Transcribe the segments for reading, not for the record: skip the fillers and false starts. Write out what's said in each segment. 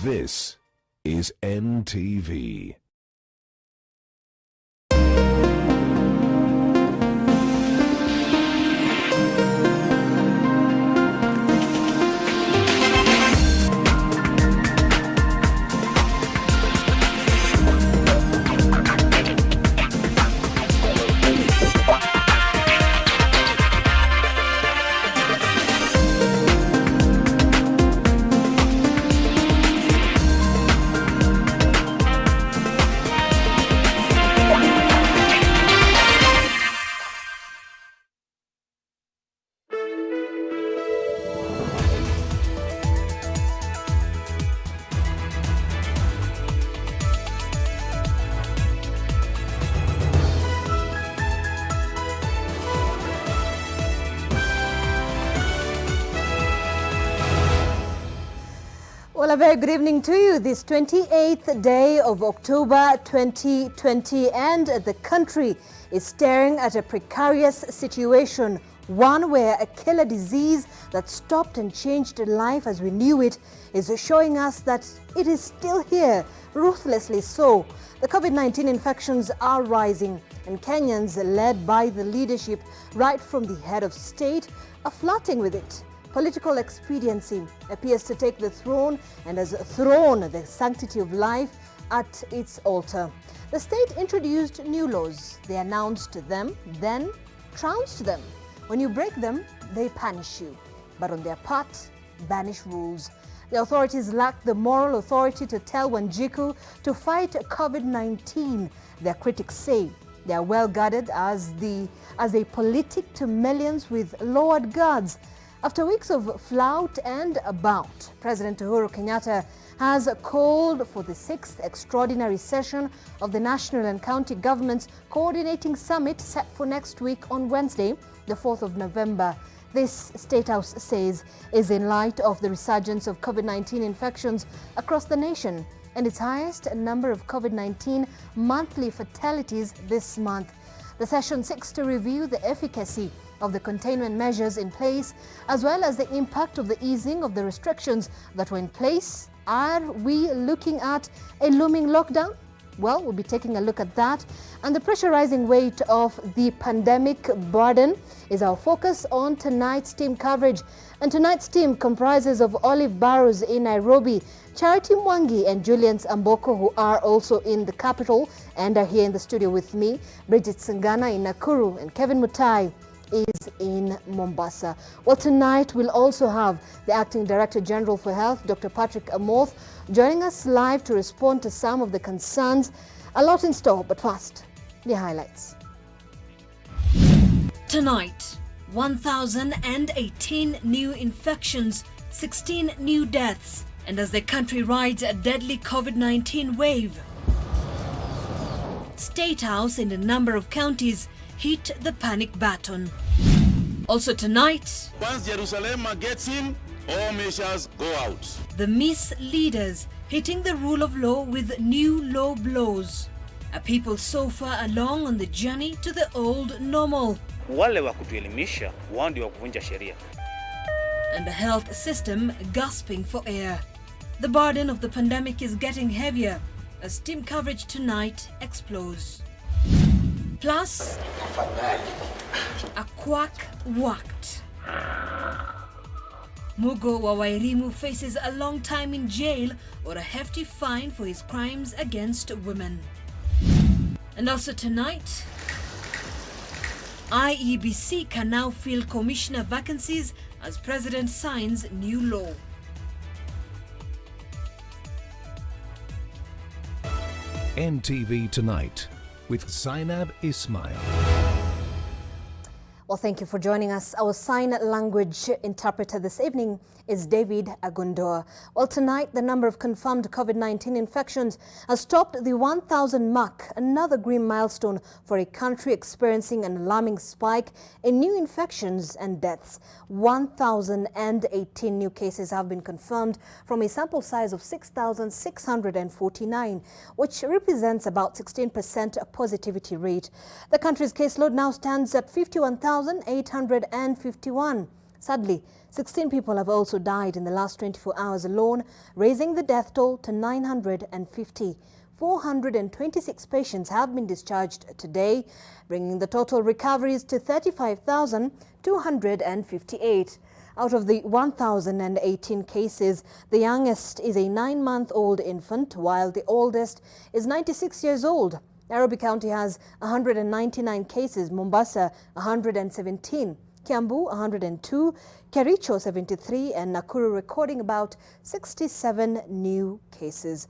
This is NTV. Well, a very good evening to you. This 28th day of October 2020, and the country is staring at a precarious situation, one where a killer disease that stopped and changed life as we knew it is showing us that it is still here, ruthlessly so. The COVID-19 infections are rising, and Kenyans, led by the leadership right from the head of state, are flirting with it. Political expediency appears to take the throne and has thrown the sanctity of life at its altar. The state introduced new laws. They announced them, then trounced them. When you break them, they punish you. But on their part, banish rules. The authorities lack the moral authority to tell Wanjiku to fight COVID-19. Their critics say they are well guarded as a politic to millions with lowered guards. After weeks of flout and bout, President Uhuru Kenyatta has called for the 6th extraordinary session of the National and County Governments Coordinating Summit set for next week on Wednesday, the 4th of November. This State House says is in light of the resurgence of COVID-19 infections across the nation and its highest number of COVID-19 monthly fatalities this month. The session seeks to review the efficacy of the containment measures in place, as well as the impact of the easing of the restrictions that were in place. Are we looking at a looming lockdown? Well, we'll be taking a look at that. And the pressurizing weight of the pandemic burden is our focus on tonight's team coverage. And tonight's team comprises of Olive Barrows in Nairobi, Charity Mwangi and Julian Amboko, who are also in the capital and are here in the studio with me, Bridget Sangana in Nakuru, and Kevin Mutai is in Mombasa. Well, tonight we'll also have the Acting Director General for Health, Dr. Patrick Amoth, joining us live to respond to some of the concerns. A lot in store, but first, the highlights. Tonight, 1,018 new infections, 16 new deaths, and as the country rides a deadly COVID-19 wave, State House in a number of counties hit the panic button. Also tonight, once Jerusalem gets in, all measures go out. The Miss Leaders hitting the rule of law with new low blows. A people so far along on the journey to the old normal. Wale wa kutuelimisha, wao ndio wa kuvunja sheria. And the health system gasping for air. The burden of the pandemic is getting heavier as team coverage tonight explodes. Plus, a quack whacked. Mugo wa Wairimu faces a long time in jail or a hefty fine for his crimes against women. And also tonight, IEBC can now fill commissioner vacancies as President signs new law. NTV Tonight with Zainab Ismail. Well, thank you for joining us. Our sign language interpreter this evening is David Agundoa. Well, tonight, the number of confirmed COVID-19 infections has topped the 1,000 mark, another grim milestone for a country experiencing an alarming spike in new infections and deaths. 1,018 new cases have been confirmed from a sample size of 6,649, which represents about 16% positivity rate. The country's caseload now stands at 51,851. Sadly, 16 people have also died in the last 24 hours alone, raising the death toll to 950. 426 patients have been discharged today, bringing the total recoveries to 35,258. Out of the 1,018 cases, the youngest is a 9-month-old infant, while the oldest is 96 years old. Nairobi County has 199 cases, Mombasa 117. Kiambu 102, Kericho 73 and Nakuru recording about 67 new cases.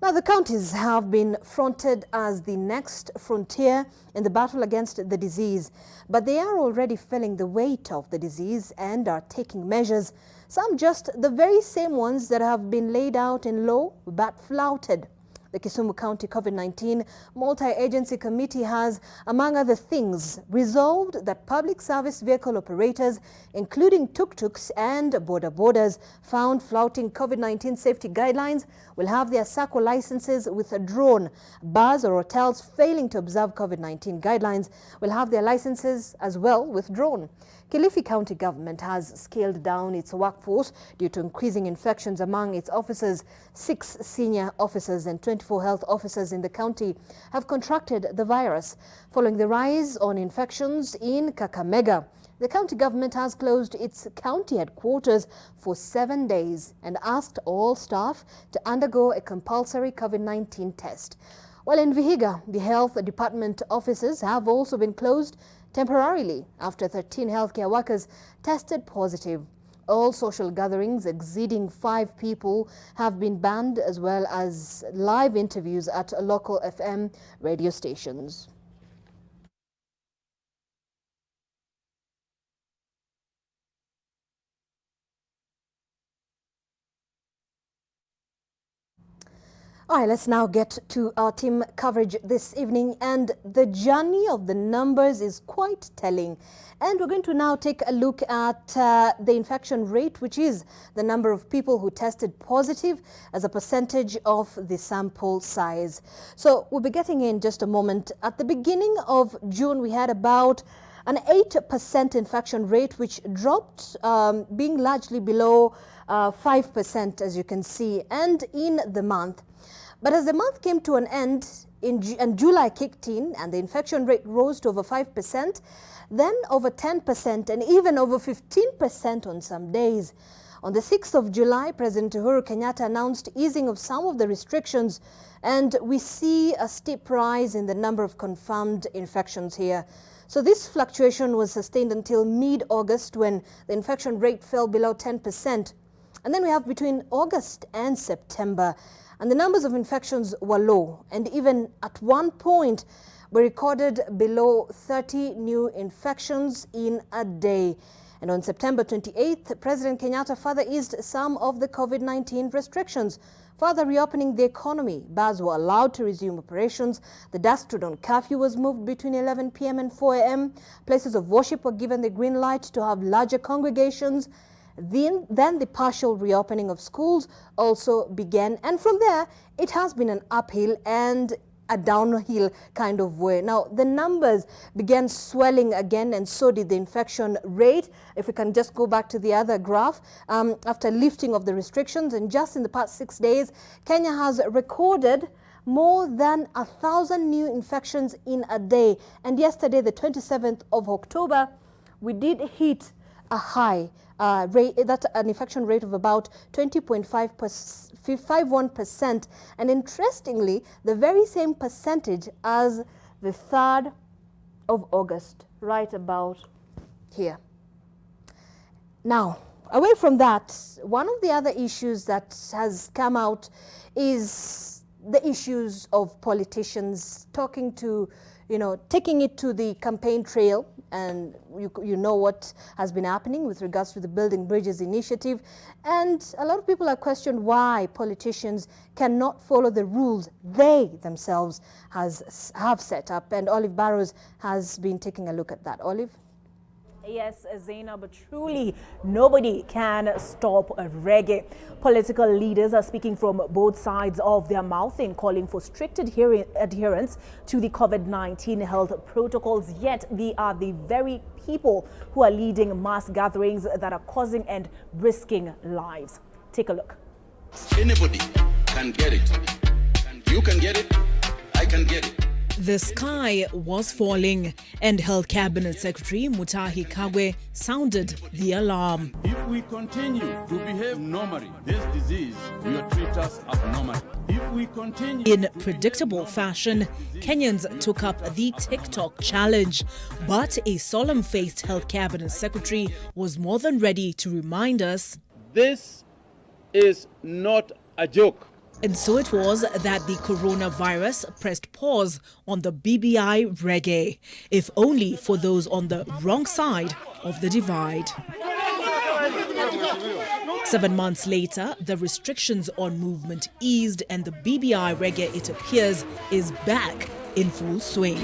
Now the counties have been fronted as the next frontier in the battle against the disease, but they are already feeling the weight of the disease and are taking measures, some just the very same ones that have been laid out in law but flouted. The Kisumu County COVID-19 Multi-Agency Committee has, among other things, resolved that public service vehicle operators, including tuk-tuks and border-borders, found flouting COVID-19 safety guidelines will have their SACCO licenses withdrawn. Bars or hotels failing to observe COVID-19 guidelines will have their licenses as well withdrawn. Kilifi County Government has scaled down its workforce due to increasing infections among its officers. 6 senior officers and 24 health officers in the county have contracted the virus. Following the rise on infections in Kakamega, the county government has closed its county headquarters for 7 days and asked all staff to undergo a compulsory COVID-19 test. While in Vihiga, the health department offices have also been closed temporarily after 13 healthcare workers tested positive. All social gatherings exceeding 5 people have been banned, as well as live interviews at local FM radio stations. All right, let's now get to our team coverage this evening, and the journey of the numbers is quite telling. And we're going to now take a look at the infection rate, which is the number of people who tested positive as a percentage of the sample size. So we'll be getting in just a moment. At the beginning of June, we had about an 8% infection rate, which dropped, being largely below 5%, as you can see, and in the month. But as the month came to an end and July kicked in and the infection rate rose to over 5%, then over 10% and even over 15% on some days. On the 6th of July, President Uhuru Kenyatta announced easing of some of the restrictions, and we see a steep rise in the number of confirmed infections here. So this fluctuation was sustained until mid-August, when the infection rate fell below 10%. And then we have between August and September, and the numbers of infections were low, and even at one point we recorded below 30 new infections in a day. And on September 28th, President Kenyatta further eased some of the COVID-19 restrictions, further reopening the economy. Bars were allowed to resume operations. The dusk-to-dawn curfew was moved between 11 p.m. and 4 a.m. Places of worship were given the green light to have larger congregations. Then the partial reopening of schools also began, and from there it has been an uphill and a downhill kind of way. Now the numbers began swelling again, and so did the infection rate. If we can just go back to the other graph, after lifting of the restrictions, and just in the past 6 days, Kenya has recorded more than 1,000 new infections in a day. And yesterday, the 27th of October, we did hit a high rate, that's an infection rate of about 20.51%, and interestingly, the very same percentage as the 3rd of August, right about here. Now, away from that, one of the other issues that has come out is the issues of politicians talking to, taking it to the campaign trail. And you know what has been happening with regards to the Building Bridges initiative. And a lot of people have questioned why politicians cannot follow the rules they themselves have set up. And Olive Barrows has been taking a look at that. Olive? Yes, Zainab, but truly nobody can stop reggae. Political leaders are speaking from both sides of their mouth in calling for strict adherence to the COVID-19 health protocols, yet they are the very people who are leading mass gatherings that are causing and risking lives. Take a look. Anybody can get it. You can get it. I can get it. The sky was falling, and Health Cabinet Secretary Mutahi Kagwe sounded the alarm. If we continue to behave normally, this disease will treat us abnormally. If we continue In predictable fashion, Kenyans took up the TikTok challenge, but a solemn-faced Health Cabinet Secretary was more than ready to remind us. this is not a joke. And so it was that the coronavirus pressed pause on the BBI reggae, if only for those on the wrong side of the divide. 7 months later, the restrictions on movement eased and the BBI reggae, it appears, is back in full swing.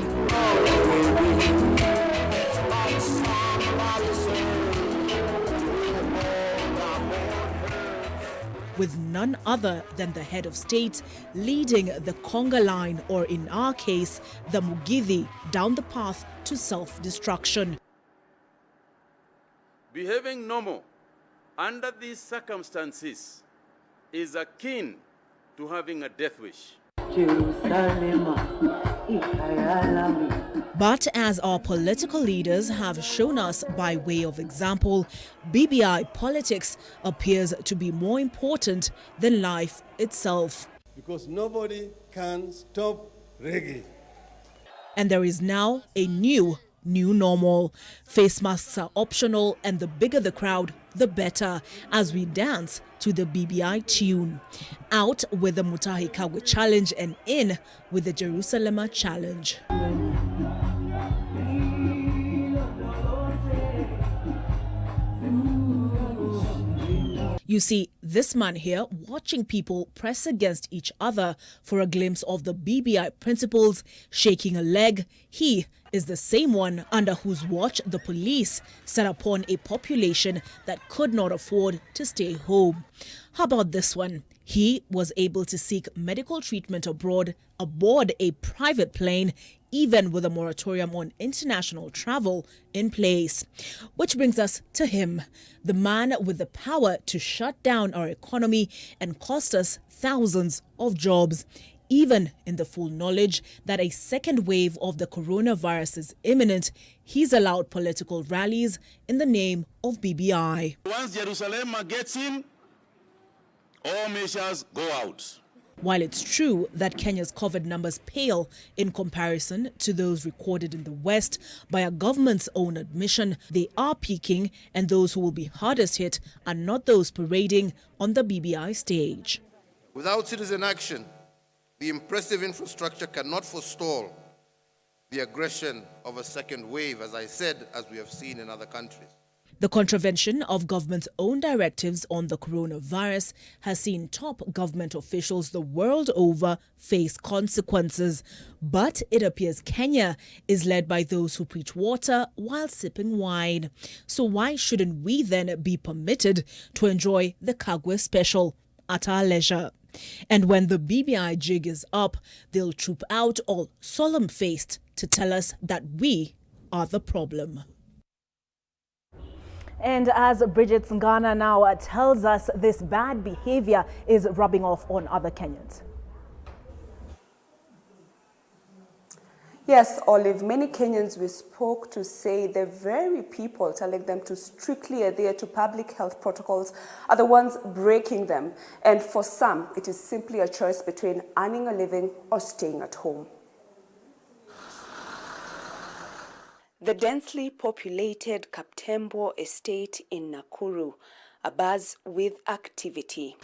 With none other than the head of state leading the conga line, or in our case, the Mugithi, down the path to self-destruction. Behaving normal under these circumstances is akin to having a death wish. But as our political leaders have shown us by way of example, BBI politics appears to be more important than life itself. Because nobody can stop reggae. And there is now a new normal. Face masks are optional, and the bigger the crowd, the better, as we dance to the BBI tune. Out with the Mutahi Kagwe challenge and in with the Jerusalem challenge. You see, this man here watching people press against each other for a glimpse of the BBI principles, shaking a leg. He is the same one under whose watch the police set upon a population that could not afford to stay home. How about this one? He was able to seek medical treatment abroad aboard a private plane, even with a moratorium on international travel in place. Which brings us to him, the man with the power to shut down our economy and cost us thousands of jobs, even in the full knowledge that a second wave of the coronavirus is imminent. He's allowed political rallies in the name of BBI. Once Jerusalem gets in, all measures go out. While it's true that Kenya's COVID numbers pale in comparison to those recorded in the West, by a government's own admission, they are peaking, and those who will be hardest hit are not those parading on the BBI stage. Without citizen action, the impressive infrastructure cannot forestall the aggression of a second wave, as I said, as we have seen in other countries. The contravention of government's own directives on the coronavirus has seen top government officials the world over face consequences. But it appears Kenya is led by those who preach water while sipping wine. So why shouldn't we then be permitted to enjoy the Kagwe special at our leisure? And when the BBI jig is up, they'll troop out all solemn-faced to tell us that we are the problem. And as Bridget Ngana now tells us, this bad behavior is rubbing off on other Kenyans. Yes, Olive, many Kenyans we spoke to say the very people telling them to strictly adhere to public health protocols are the ones breaking them. And for some, it is simply a choice between earning a living or staying at home. The densely populated Kaptembo estate in Nakuru abuzz with activity.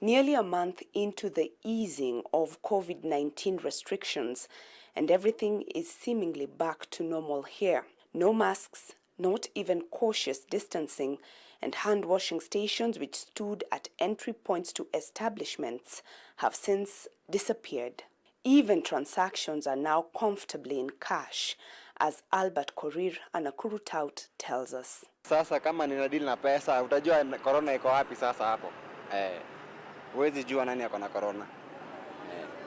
Nearly a month into the easing of COVID-19 restrictions, and everything is seemingly back to normal here. No masks, not even cautious distancing, and hand-washing stations which stood at entry points to establishments have since disappeared. Even transactions are now comfortably in cash, as Albert Korir, a Nakuru tout, tells us. Sasa kama nina deal na pesa, utajua corona iko wapi sasa hapo. Huwezi jua nani ako na corona.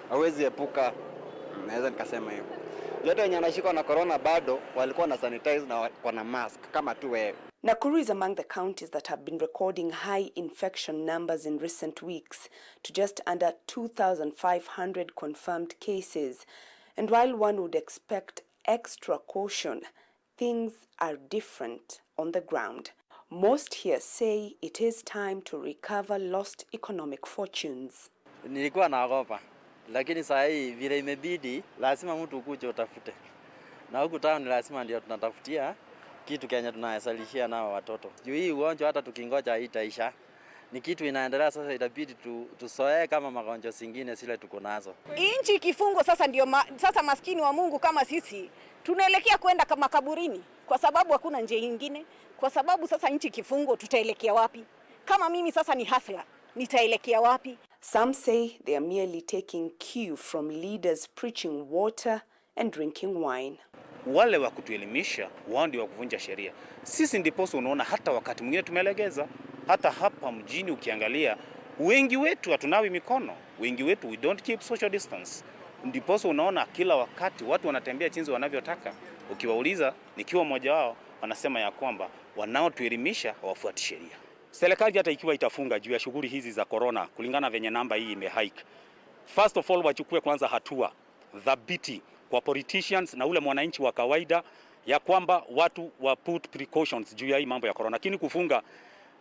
Huwezi epuka, naweza nikasema hivyo. Yote wenye anashikwa na corona bado walikuwa na sanitize na wana mask kama tu wewe. Nakuru is among the counties that have been recording high infection numbers in recent weeks, to just under 2,500 confirmed cases. And while one would expect extra caution, things are different on the ground. Most here say it is time to recover lost economic fortunes. Nilikuwa naogopa, lakini saa hii vile imebidi lazima mtu ukuje utafute. Na huku town lazima ndio tunatafutia kitu Kenya tunayasalishia nao watoto. Juu hii ugonjwa hata tukingoja haitaisha. Ni kitu inaendelea sasa, itabidi tusoee kama magonjwa zingine zile tuko nazo. Inchi kifungo sasa ndio sasa maskini wa Mungu kama sisi tunaelekea kwenda kama kaburini kwa sababu hakuna njia nyingine. Kwa sababu sasa nchi kifungo, tutaelekea wapi? Kama mimi sasa ni hafla, nitaelekea wapi? Some say they are merely taking cue from leaders preaching water and drinking wine. Wale wa kutuelimisha wao ndio wa kuvunja sheria. Sisi ndiposa unaona hata wakati mwingine tumelegeza. Hata hapa mjini ukiangalia, wengi wetu hatunawi mikono, wengi wetu we don't keep social distance. Ndiposa unaona kila wakati watu wanatembea jinsi wanavyotaka. Ukiwauliza, nikiwa mmoja wao, wanasema ya kwamba wanaotuelimisha hawafuati sheria. Serikali hata ikiwa itafunga juu ya shughuli hizi za corona kulingana venye namba hii imehike, first of all wachukue kwanza hatua dhabiti kwa politicians na ule mwananchi wa kawaida ya kwamba watu wa put precautions juu ya hii mambo ya corona, lakini kufunga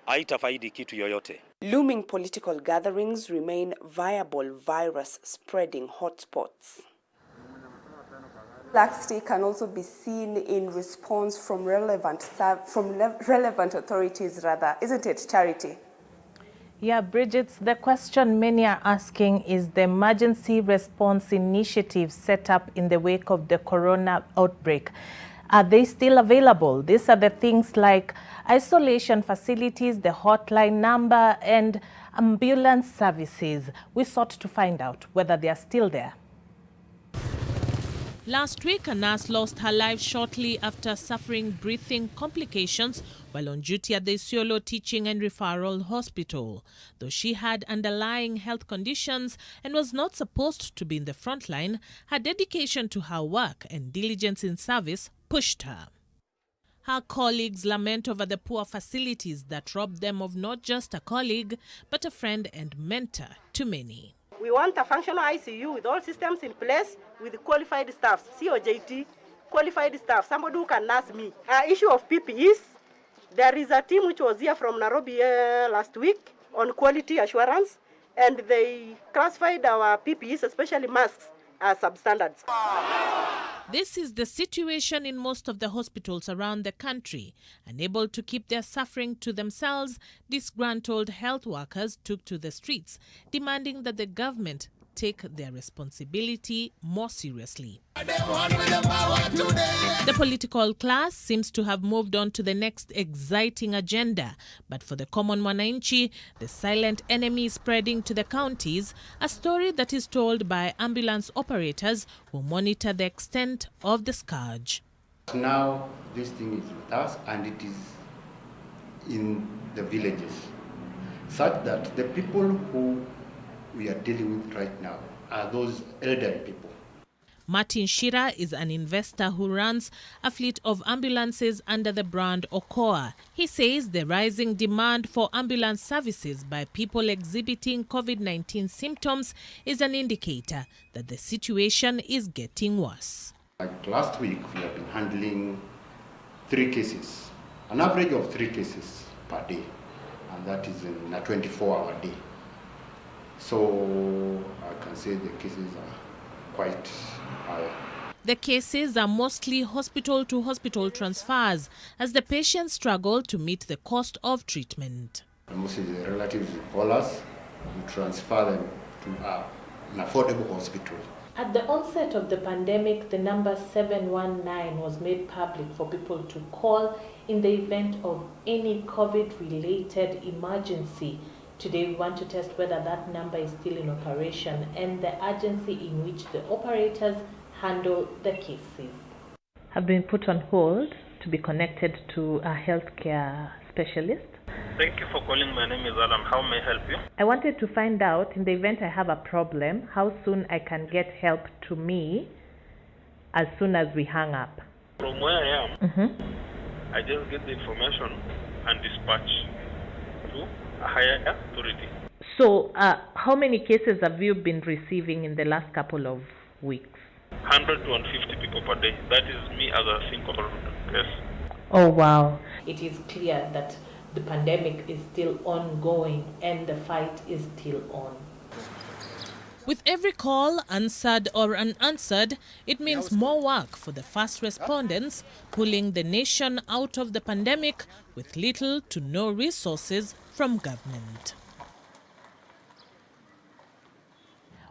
haitafaidi kitu yoyote. Looming political gatherings remain viable virus spreading hotspots. Laxity can also be seen in response from relevant authorities rather, isn't it, Charity? Yeah, Bridget, the question many are asking is the emergency response initiative set up in the wake of the corona outbreak. Are they still available? These are the things like isolation facilities, the hotline number, and ambulance services. We sought to find out whether they are still there. Last week, a nurse lost her life shortly after suffering breathing complications while on duty at the Isiolo Teaching and Referral Hospital. Though she had underlying health conditions and was not supposed to be in the front line, her dedication to her work and diligence in service pushed her. Her colleagues lament over the poor facilities that robbed them of not just a colleague, but a friend and mentor to many. We want a functional ICU with all systems in place with qualified staff, COJT, qualified staff, somebody who can nurse me. Issue of PPEs, there is a team which was here from Nairobi last week on quality assurance, and they classified our PPEs, especially masks, as substandards. This is the situation in most of the hospitals around the country. Unable to keep their suffering to themselves, disgruntled health workers took to the streets, demanding that the government take their responsibility more seriously. The political class seems to have moved on to the next exciting agenda, but for the common mwananchi, the silent enemy is spreading to the counties, a story that is told by ambulance operators who monitor the extent of the scourge. Now this thing is with us and it is in the villages, such that the people who we are dealing with right now are those elderly people. Martin Shira is an investor who runs a fleet of ambulances under the brand Okoa. He says the rising demand for ambulance services by people exhibiting COVID-19 symptoms is an indicator that the situation is getting worse. Like last week, we have been handling 3 cases, an average of 3 cases per day, and that is in a 24-hour day. So I can say the cases are quite high. The cases are mostly hospital-to-hospital transfers as the patients struggle to meet the cost of treatment. Mostly the relatives call us, we transfer them to an affordable hospital. At the onset of the pandemic, the number 719 was made public for people to call in the event of any COVID-related emergency. Today, we want to test whether that number is still in operation and the urgency in which the operators handle the cases. have been put on hold to be connected to a healthcare specialist. Thank you for calling. My name is Adam. How may I help you? I wanted to find out, in the event I have a problem, how soon I can get help to me as soon as we hang up. From where I am, I just get the information and dispatch to a higher authority. So, how many cases have you been receiving in the last couple of weeks? 100 to 150 people per day. That is me as a single case. Oh, wow. It is clear that the pandemic is still ongoing and the fight is still on. With every call, answered or unanswered, it means more work for the first respondents, pulling the nation out of the pandemic with little to no resources from government.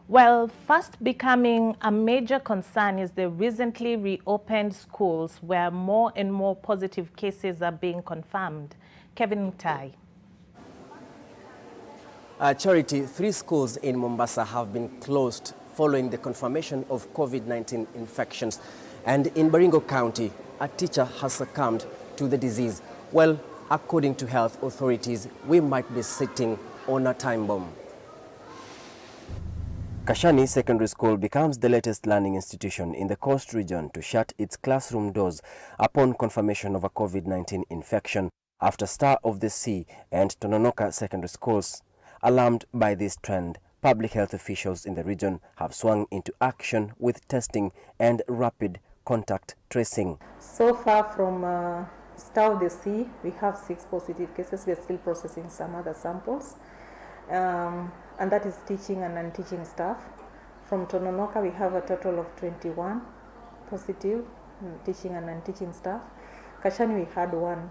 Well, fast becoming a major concern is the recently reopened schools where more and more positive cases are being confirmed. Kevin Tai. Charity, 3 schools in Mombasa have been closed following the confirmation of COVID-19 infections. And in Baringo County, a teacher has succumbed to the disease. Well, according to health authorities, we might be sitting on a time bomb. Kashani Secondary School becomes the latest learning institution in the Coast region to shut its classroom doors upon confirmation of a COVID-19 infection after Star of the Sea and Tononoka Secondary Schools. Alarmed by this trend, public health officials in the region have swung into action with testing and rapid contact tracing. So far from Star of the Sea, we have 6 positive cases. We are still processing some other samples. And that is teaching and non-teaching staff. From Tononoka, we have a total of 21 positive teaching and non-teaching staff. Kashani, we had 1.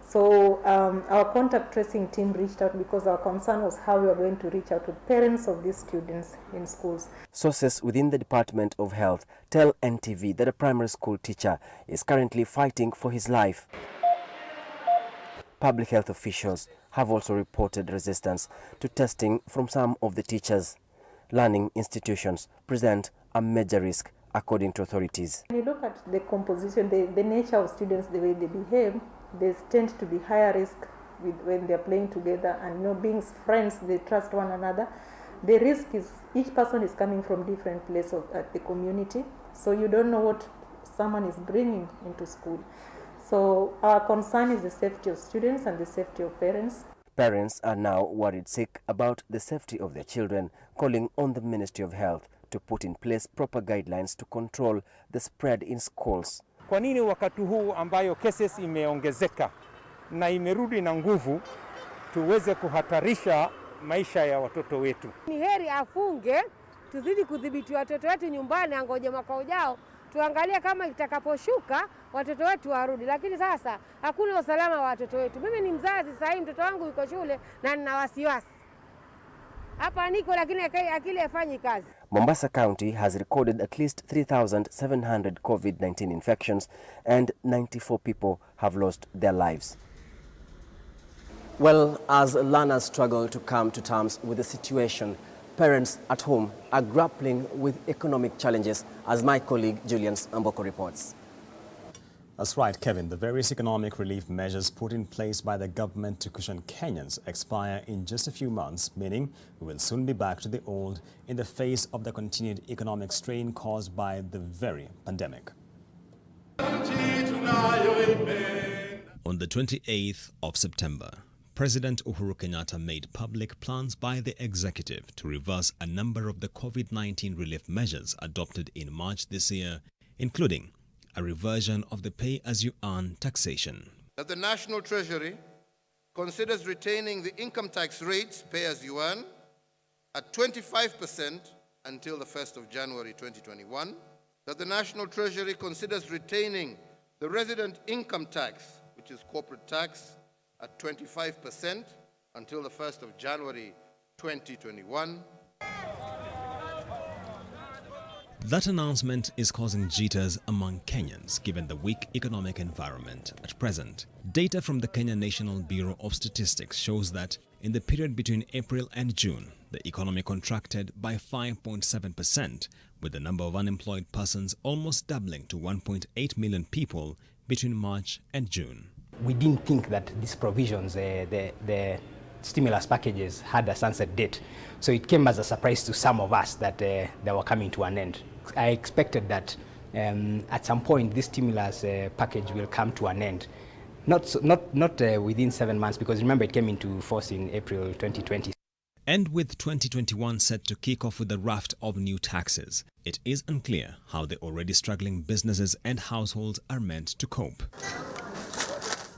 So our contact tracing team reached out because our concern was how we were going to reach out to parents of these students in schools. Sources within the Department of Health tell NTV that a primary school teacher is currently fighting for his life. Public health officials have also reported resistance to testing from some of the teachers. Learning institutions present a major risk, according to authorities. When you look at the composition, the nature of students, the way they behave, they tend to be higher risk when they're playing together, and being friends, they trust one another. The risk is each person is coming from different places of the community, so you don't know what someone is bringing into school. So our concern is the safety of students and the safety of parents. Parents are now worried sick about the safety of their children, calling on the Ministry of Health to put in place proper guidelines to control the spread in schools. Kwa nini wakati huu ambayo cases imeongezeka na imerudi na nguvu tuweze kuhatarisha maisha ya watoto wetu? Ni heri afunge, tuzidi kudhibiti watoto wetu nyumbani, angoje mwaka ujao tuangalie kama itakaposhuka watoto wetu warudi, lakini sasa hakuna usalama wa watoto wetu. Mimi ni mzazi sasa, mtoto wangu yuko shule na nina wasiwasi. Hapa niko lakini akili hafanyi kazi. Mombasa County has recorded at least 3,700 COVID-19 infections and 94 people have lost their lives. Well, as learners struggle to come to terms with the situation, parents at home are grappling with economic challenges, as my colleague Julian Amboko reports. That's right, Kevin. The various economic relief measures put in place by the government to cushion Kenyans expire in just a few months, meaning we will soon be back to the old in the face of the continued economic strain caused by the very pandemic. On the 28th of September, President Uhuru Kenyatta made public plans by the executive to reverse a number of the COVID-19 relief measures adopted in March this year, including a reversion of the pay-as-you-earn taxation. That the National Treasury considers retaining the income tax rates pay-as-you-earn at 25% until the 1st of January 2021. That the National Treasury considers retaining the resident income tax, which is corporate tax, at 25% until the 1st of January 2021. That announcement is causing jitters among Kenyans given the weak economic environment at present. Data from the Kenya National Bureau of Statistics shows that in the period between April and June, the economy contracted by 5.7%, with the number of unemployed persons almost doubling to 1.8 million people between March and June. We didn't think that these provisions, the stimulus packages, had a sunset date. So it came as a surprise to some of us that they were coming to an end. I expected that at some point this stimulus package will come to an end. Not within 7 months, because remember it came into force in April 2020. And with 2021 set to kick off with a raft of new taxes, it is unclear how the already struggling businesses and households are meant to cope.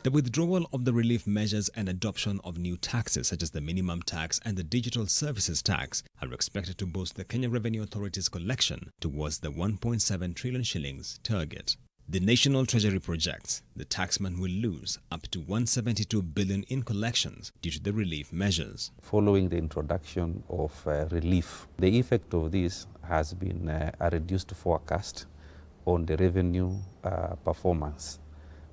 The withdrawal of the relief measures and adoption of new taxes such as the minimum tax and the digital services tax are expected to boost the Kenya Revenue Authority's collection towards the 1.7 trillion shillings target. The National Treasury projects the taxman will lose up to 172 billion in collections due to the relief measures. Following the introduction of relief, the effect of this has been a reduced forecast on the revenue performance.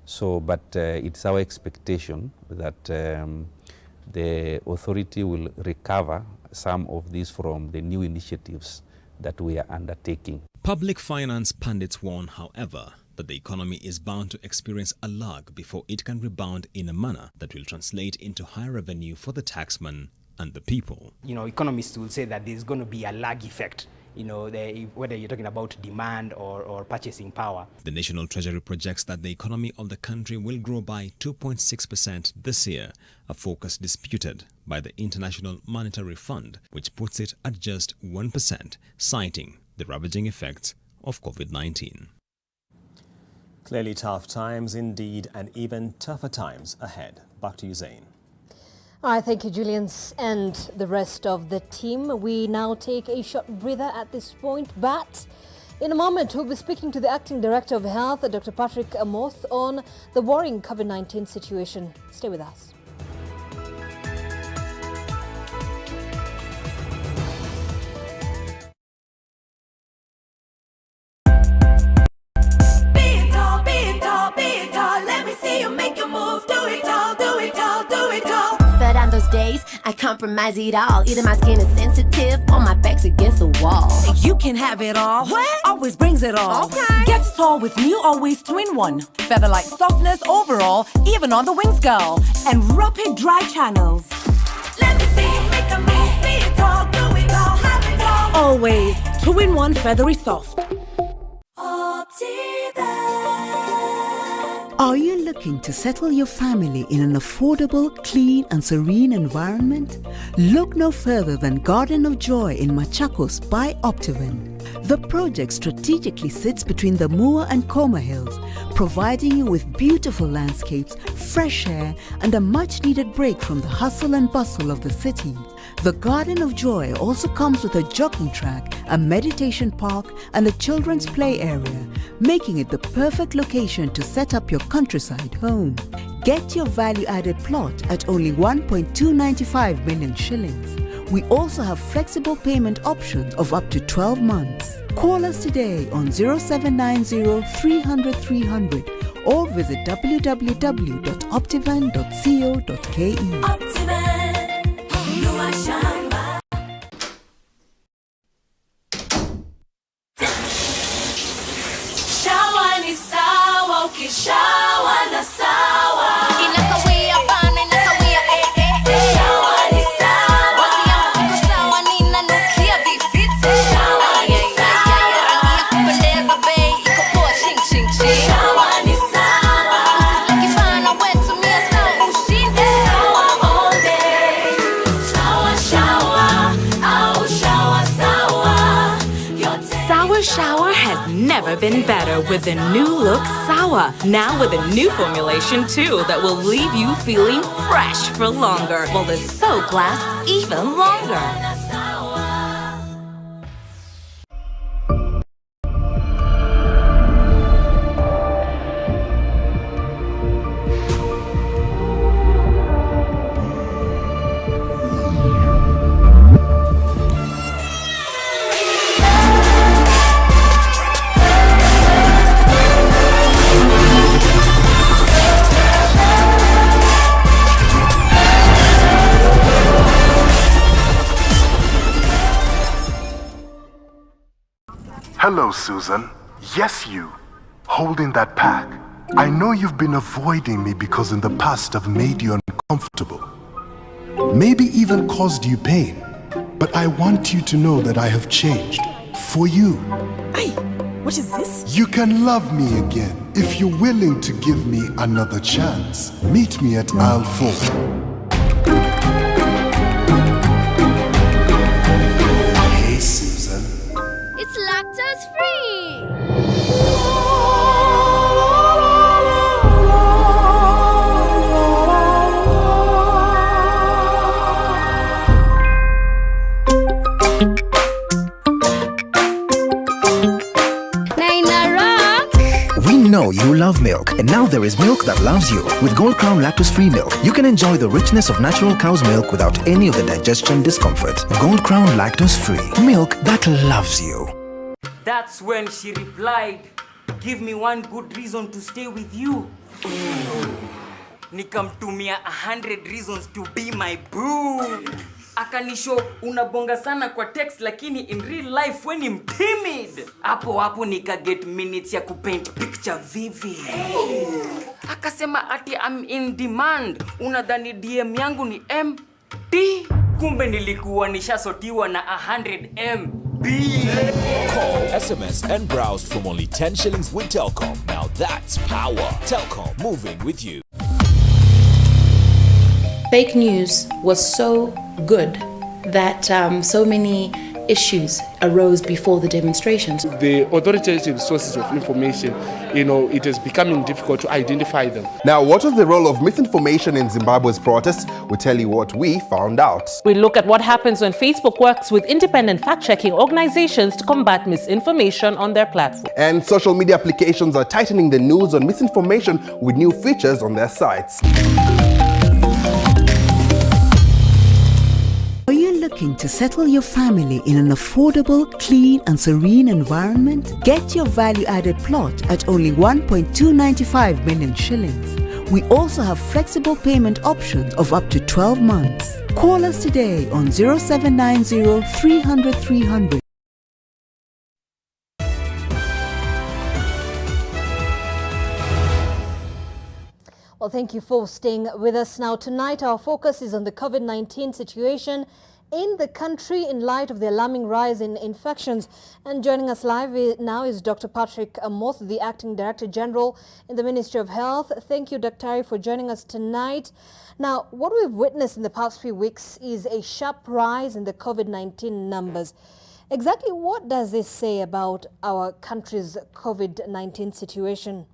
So, but it's our expectation that the authority will recover some of these from the new initiatives that we are undertaking. Public finance pundits warn, however, that the economy is bound to experience a lag before it can rebound in a manner that will translate into higher revenue for the taxman and the people. You know, economists will say that there's going to be a lag effect. You know, whether you're talking about demand or purchasing power. The National Treasury projects that the economy of the country will grow by 2.6% this year, a forecast disputed by the International Monetary Fund, which puts it at just 1%, citing the ravaging effects of COVID-19. Clearly tough times indeed, and even tougher times ahead. Back to you, Zain. All right, thank you, Julian, and the rest of the team. We now take a short breather at this point, but in a moment we'll be speaking to the Acting Director of Health, Dr. Patrick Amoth, on the worrying COVID-19 situation. Stay with us. I compromise it all. Either my skin is sensitive or my back's against the wall. You can have it all. What? Always brings it all. Okay. Get tall with new Always 2-in-1. Feather-like softness overall, even on the wings, girl. And rapid dry channels. Let me see, make a move, be it all, do it all, have it all. Always 2-in-1 feathery soft. Are you looking to settle your family in an affordable, clean and serene environment? Look no further than Garden of Joy in Machakos by Optiven. The project strategically sits between the Mua and Koma Hills, providing you with beautiful landscapes, fresh air and a much-needed break from the hustle and bustle of the city. The Garden of Joy also comes with a jogging track, a meditation park and a children's play area, making it the perfect location to set up your countryside home. Get your value-added plot at only 1.295 million shillings. We also have flexible payment options of up to 12 months. Call us today on 0790 300 300 or visit www.optivan.co.ke. Shawa ni sawa, ukishawa na sawa. Inakawia bana, inakawia Shawa ni sawa. Wazi yangu iko sawa, ninanukia vifiti. Shawa ni sawa. Rangi ya kupendeza bei, iko poa shing shing shing. Shawa ni sawa. Usizlaki bana, wetu mia sawa ushinde. Sawa all day. Sawa shawa, au shawa sawa. Sour Shower has never been better with the new look Sour. Now with a new formulation too that will leave you feeling fresh for longer, while the soak lasts even longer. Hello, Susan. Yes, you. Holding that pack. I know you've been avoiding me because in the past I've made you uncomfortable. Maybe even caused you pain. But I want you to know that I have changed. For you. Aye, what is this? You can love me again if you're willing to give me another chance. Meet me at aisle 4. Hey, Susan. It's lactose free. We know you love milk, and now there is milk that loves you. With Gold Crown lactose-free milk, you can enjoy the richness of natural cow's milk without any of the digestion discomfort. Gold Crown lactose-free milk that loves you. That's when she replied, "Give me one good reason to stay with you." Nikamtumia 100 reasons to be my boo. Akanisho unabonga sana kwa text lakini in real life when I'm timid. Hapo nika get minutes ya kupaint picture vivid. Akasema ati I'm in demand. Unadhani DM yangu ni MD? Kumbe nilikuwa nishasotiwa na 100 MB. Call, SMS and browse from only 10 shillings with Telkom. Now that's power. Telkom, moving with you. Fake news was so good that so many issues arose before the demonstrations. The authoritative sources of information, it is becoming difficult to identify them. Now, what was the role of misinformation in Zimbabwe's protests? We'll tell you what we found out. We look at what happens when Facebook works with independent fact-checking organizations to combat misinformation on their platform. And social media applications are tightening the news on misinformation with new features on their sites. Are you looking to settle your family in an affordable, clean and serene environment? Get your value-added plot at only 1.295 million shillings. We also have flexible payment options of up to 12 months. Call us today on 0790 300 300. Well, thank you for staying with us. Now, tonight, our focus is on the COVID-19 situation in the country in light of the alarming rise in infections. And joining us live now is Dr. Patrick Amoth, the Acting Director General in the Ministry of Health. Thank you, Dr. for joining us tonight. Now, what we've witnessed in the past few weeks is a sharp rise in the COVID-19 numbers. Exactly what does this say about our country's COVID-19 situation?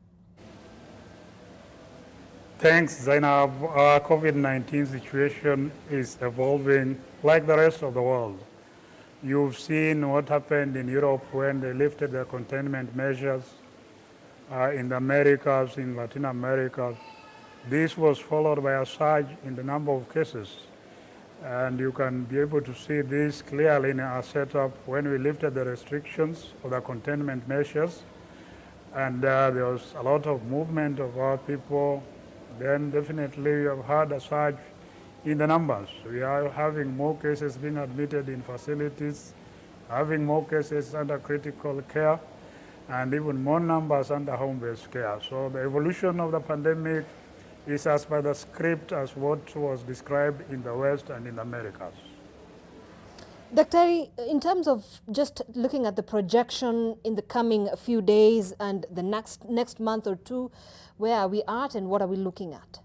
Thanks, Zainab. Our COVID-19 situation is evolving like the rest of the world. You've seen what happened in Europe when they lifted their containment measures, in the Americas, in Latin America. This was followed by a surge in the number of cases. And you can be able to see this clearly in our setup when we lifted the restrictions of the containment measures. And there was a lot of movement of our people. Then definitely we have had a surge in the numbers. We are having more cases being admitted in facilities, having more cases under critical care, and even more numbers under home-based care. So the evolution of the pandemic is as per the script as what was described in the West and in the Americas. Dr. in terms of just looking at the projection in the coming few days and the next month or two, where are we at and what are we looking at?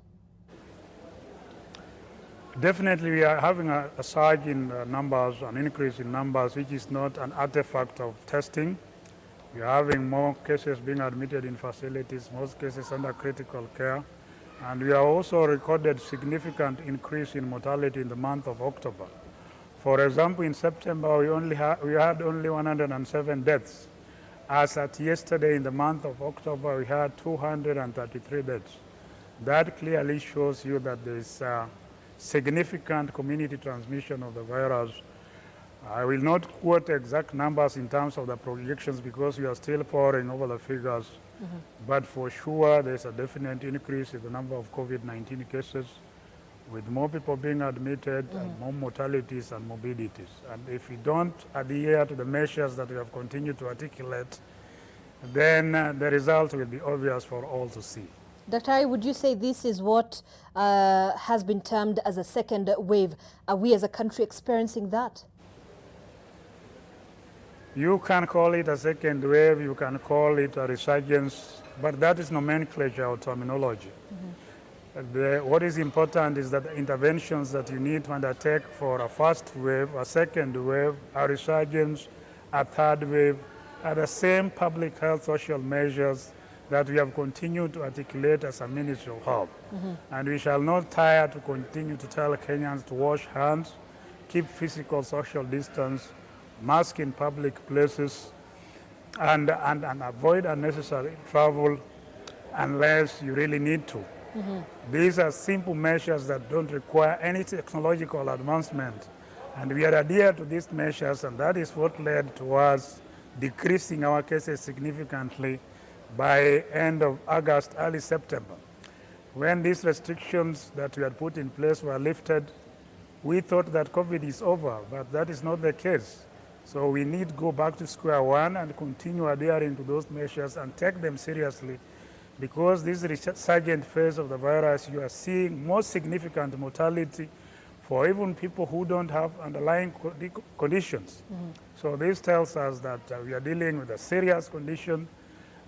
Definitely we are having a surge in numbers, an increase in numbers, which is not an artifact of testing. We are having more cases being admitted in facilities, most cases under critical care. And we have also recorded significant increase in mortality in the month of October. For example, in September, we had only 107 deaths. As at yesterday, in the month of October, we had 233 deaths. That clearly shows you that there is significant community transmission of the virus. I will not quote exact numbers in terms of the projections because we are still poring over the figures. But for sure, there's a definite increase in the number of COVID-19 cases. with more people being admitted and more mortalities and morbidities. And if we don't adhere to the measures that we have continued to articulate, then the result will be obvious for all to see. Dr. Ari, would you say this is what has been termed as a second wave? Are we as a country experiencing that? You can call it a second wave, you can call it a resurgence, but that is nomenclature or terminology. What is important is that the interventions that you need to undertake for a first wave, a second wave, a resurgence, a third wave, are the same public health social measures that we have continued to articulate as a Ministry of Health. And we shall not tire to continue to tell Kenyans to wash hands, keep physical social distance, mask in public places, and avoid unnecessary travel unless you really need to. These are simple measures that don't require any technological advancement. And we are adhered to these measures, and that is what led to us decreasing our cases significantly by end of August, early September. When these restrictions that we had put in place were lifted, we thought that COVID is over, but that is not the case. So we need to go back to square one and continue adhering to those measures and take them seriously, because this resurgent phase of the virus, you are seeing more significant mortality for even people who don't have underlying conditions. So this tells us that we are dealing with a serious condition,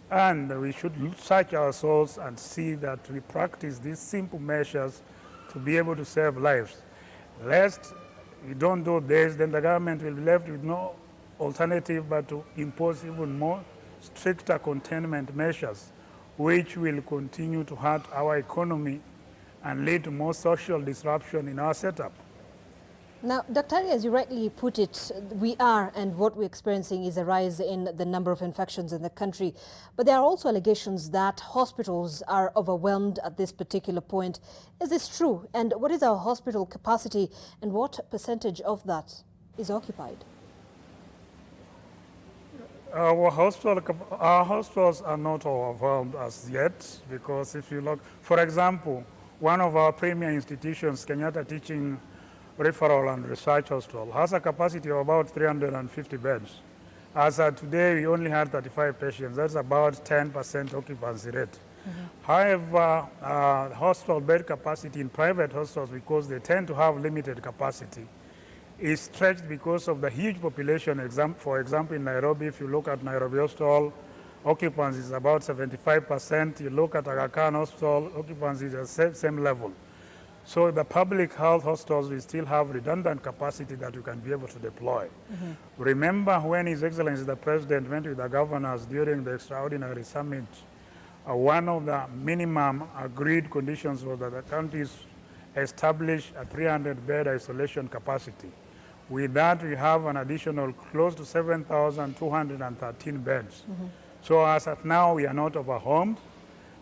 and we should search our souls and see that we practice these simple measures to be able to save lives. Lest we don't do this, then the government will be left with no alternative but to impose even more stricter containment measures, which will continue to hurt our economy and lead to more social disruption in our setup. Now, Dr. Ari, as you rightly put it, we are, and what we're experiencing is a rise in the number of infections in the country. But there are also allegations that hospitals are overwhelmed at this particular point. Is this true? And what is our hospital capacity, and what percentage of that is occupied? Our hospitals are not overwhelmed as yet, because if you look, for example, one of our premier institutions, Kenyatta Teaching, Referral and Research Hospital, has a capacity of about 350 beds. As of today, we only had 35 patients. That's about 10% occupancy rate. However, hospital bed capacity in private hospitals, because they tend to have limited capacity, is stretched because of the huge population. For example, in Nairobi, if you look at Nairobi Hospital, occupancy is about 75%. You look at Aga Khan Hospital, occupancy is at the same level. So the public health hospitals will still have redundant capacity that you can be able to deploy. Remember when His Excellency the President went with the governors during the extraordinary summit, one of the minimum agreed conditions was that the counties establish a 300-bed isolation capacity. With that, we have an additional close to 7,213 beds. So as of now, we are not overwhelmed.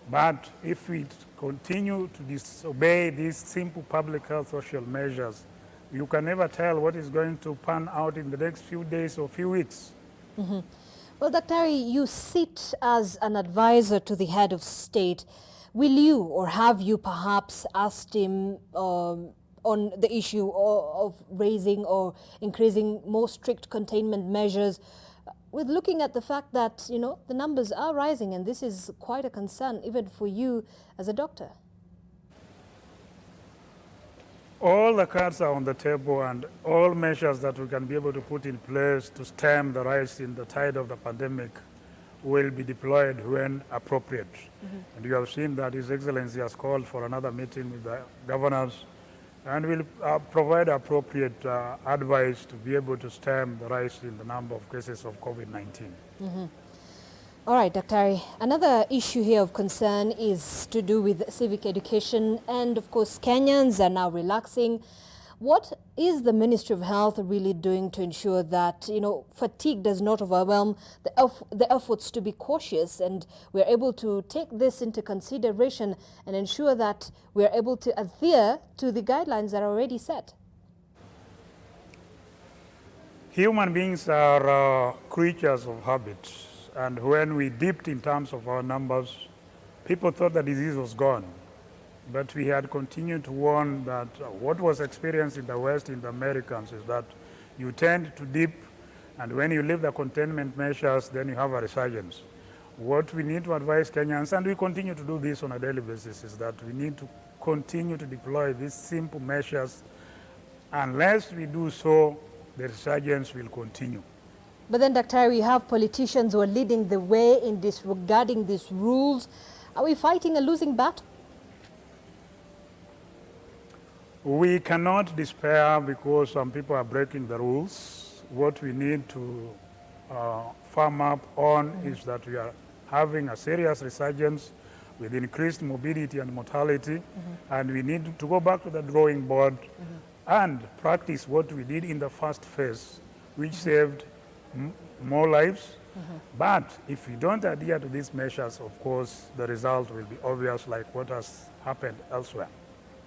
But if we continue to disobey these simple public health social measures, you can never tell what is going to pan out in the next few days or few weeks. Well, Dr. Ari, you sit as an advisor to the head of state. Will you, or have you perhaps asked him on the issue of raising or increasing more strict containment measures, with looking at the fact that, you know, the numbers are rising, and this is quite a concern even for you as a doctor? All the cards are on the table, and all measures that we can be able to put in place to stem the rise in the tide of the pandemic will be deployed when appropriate. And you have seen that His Excellency has called for another meeting with the governors, and will provide appropriate advice to be able to stem the rise in the number of cases of COVID-19. All right, Dr. Ari. Another issue here of concern is to do with civic education, and of course Kenyans are now relaxing. What is the Ministry of Health really doing to ensure that, you know, fatigue does not overwhelm the efforts to be cautious, and we're able to take this into consideration and ensure that we're able to adhere to the guidelines that are already set? Human beings are creatures of habit, and when we dipped in terms of our numbers, people thought the disease was gone. But we had continued to warn that what was experienced in the West, in the Americans, is that you tend to dip, and when you leave the containment measures, then you have a resurgence. What we need to advise Kenyans, and we continue to do this on a daily basis, is that we need to continue to deploy these simple measures. Unless we do so, the resurgence will continue. But then, Dr. we have politicians who are leading the way in disregarding these rules. Are we fighting a losing battle? We cannot despair because some people are breaking the rules. What we need to firm up on is that we are having a serious resurgence with increased morbidity and mortality, and we need to go back to the drawing board and practice what we did in the first phase, which saved more lives. But if we don't adhere to these measures, of course, the result will be obvious, like what has happened elsewhere.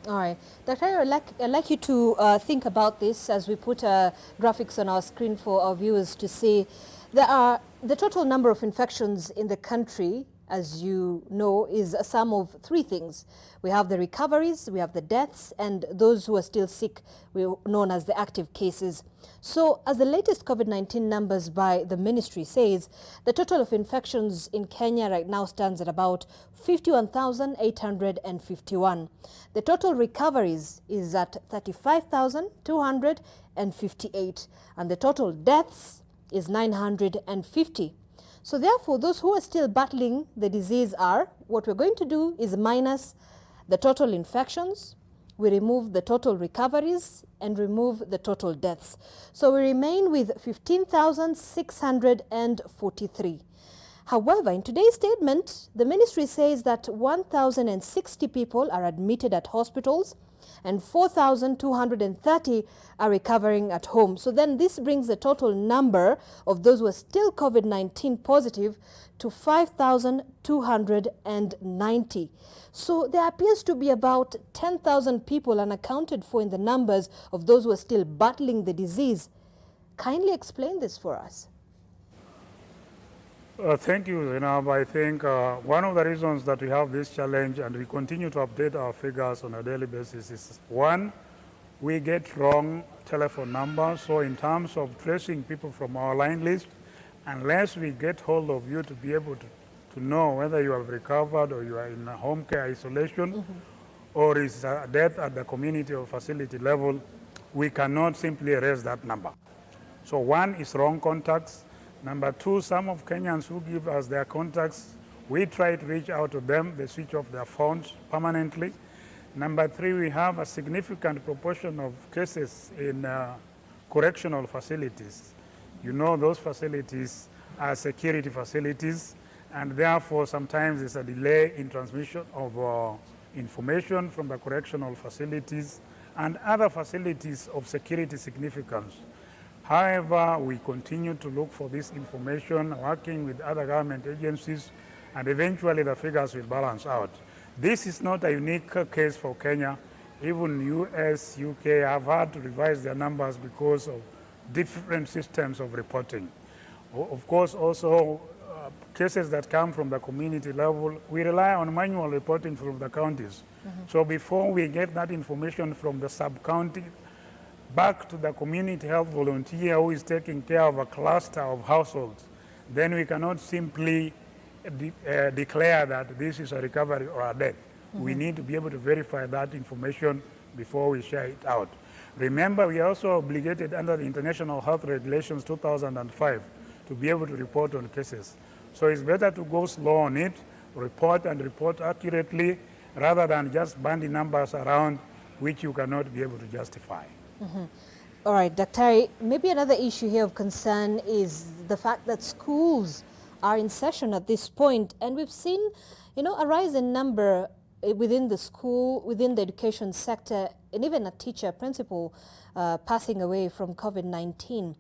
All right. Dr. I'd like you to think about this as we put graphics on our screen for our viewers to see. The total number of infections in the country, as you know, is a sum of three things. We have the recoveries, we have the deaths, and those who are still sick, known as the active cases. So, as the latest COVID-19 numbers by the ministry says, the total of infections in Kenya right now stands at about 51,851. The total recoveries is at 35,258, and the total deaths is 950. So therefore, those who are still battling the disease are, what we're going to do is minus the total infections, we remove the total recoveries, and remove the total deaths. So we remain with 15,643. However, in today's statement, the ministry says that 1,060 people are admitted at hospitals and 4,230 are recovering at home. So then this brings the total number of those who are still COVID-19 positive to 5,290. So there appears to be about 10,000 people unaccounted for in the numbers of those who are still battling the disease. Kindly explain this for us. Thank you, Zainab. I think one of the reasons that we have this challenge and we continue to update our figures on a daily basis is, one, we get wrong telephone numbers. So in terms of tracing people from our line list, unless we get hold of you to be able to know whether you have recovered or you are in home care isolation or is death at the community or facility level, we cannot simply erase that number. So one is wrong contacts. Number two, some of Kenyans who give us their contacts, we try to reach out to them, they switch off their phones permanently. Number three, we have a significant proportion of cases in correctional facilities. You know, those facilities are security facilities, and therefore sometimes there's a delay in transmission of information from the correctional facilities and other facilities of security significance. However, we continue to look for this information, working with other government agencies, and eventually the figures will balance out. This is not a unique case for Kenya. Even US, UK have had to revise their numbers because of different systems of reporting. Of course, also cases that come from the community level, we rely on manual reporting from the counties. So before we get that information from the sub-county, back to the community health volunteer who is taking care of a cluster of households, then we cannot simply declare that this is a recovery or a death. We need to be able to verify that information before we share it out. Remember, we are also obligated under the International Health Regulations 2005 to be able to report on cases. So it's better to go slow on it, report and report accurately, rather than just bandy numbers around which you cannot be able to justify. All right, Dr. Maybe another issue here of concern is the fact that schools are in session at this point, and we've seen, a rise in number within the school, within the education sector, and even a teacher, principal, passing away from COVID-19.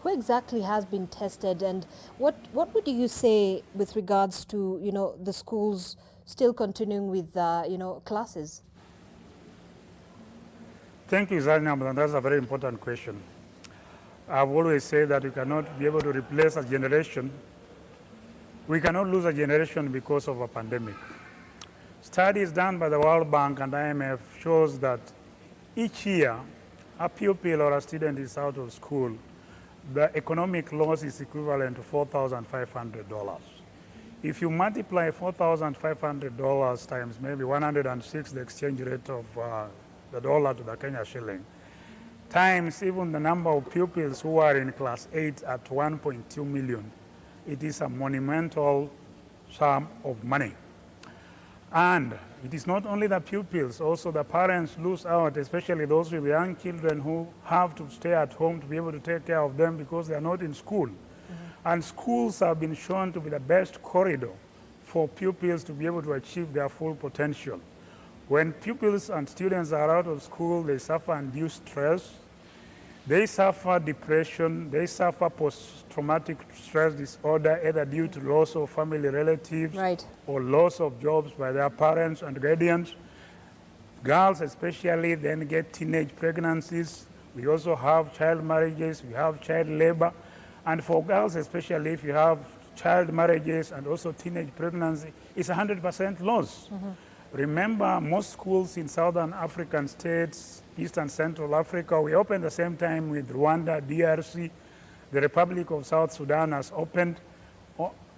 Who exactly has been tested, and what would you say with regards to, the schools still continuing with, classes? Thank you, Zainab, and that's a very important question. I've always said that we cannot be able to replace a generation. We cannot lose a generation because of a pandemic. Studies done by the World Bank and IMF shows that each year a pupil or a student is out of school, the economic loss is equivalent to $4,500. If you multiply $4,500 times maybe 106, the exchange rate of the dollar to the Kenya shilling, times even the number of pupils who are in class 8 at 1.2 million, it is a monumental sum of money. And it is not only the pupils, also the parents lose out, especially those with young children who have to stay at home to be able to take care of them because they are not in school. And schools have been shown to be the best corridor for pupils to be able to achieve their full potential. When pupils and students are out of school, they suffer undue stress, they suffer depression, they suffer post-traumatic stress disorder, either due to loss of family relatives or loss of jobs by their parents and guardians. Girls especially then get teenage pregnancies. We also have child marriages, we have child labor. And for girls especially, if you have child marriages and also teenage pregnancy, it's 100% loss. Remember, most schools in southern African states, East and Central Africa, we opened the same time with Rwanda, DRC, the Republic of South Sudan has opened.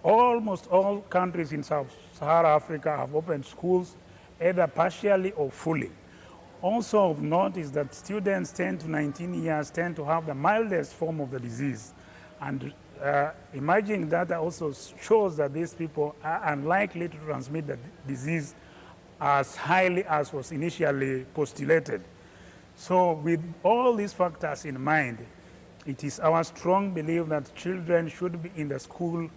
Almost all countries in Sub-Saharan Africa have opened schools, either partially or fully. Also of note is that students 10 to 19 years tend to have the mildest form of the disease. And imaging data also shows that these people are unlikely to transmit the disease as highly as was initially postulated. So with all these factors in mind, it is our strong belief that children should be in the school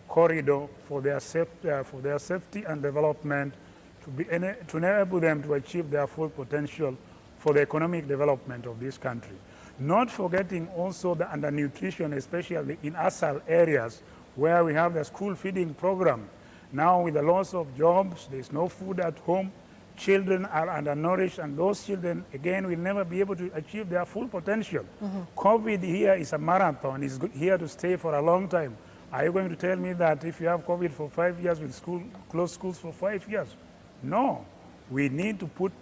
corridor for their safety and development, to enable them to achieve their full potential for the economic development of this country. Not forgetting also the undernutrition, especially in ASAL areas where we have the school feeding program. Now with the loss of jobs, there's no food at home, children are undernourished, and those children, again, will never be able to achieve their full potential. COVID here is a marathon, it's here to stay for a long time. Are you going to tell me that if you have COVID for 5 years, we'll close schools for 5 years? No. We need to put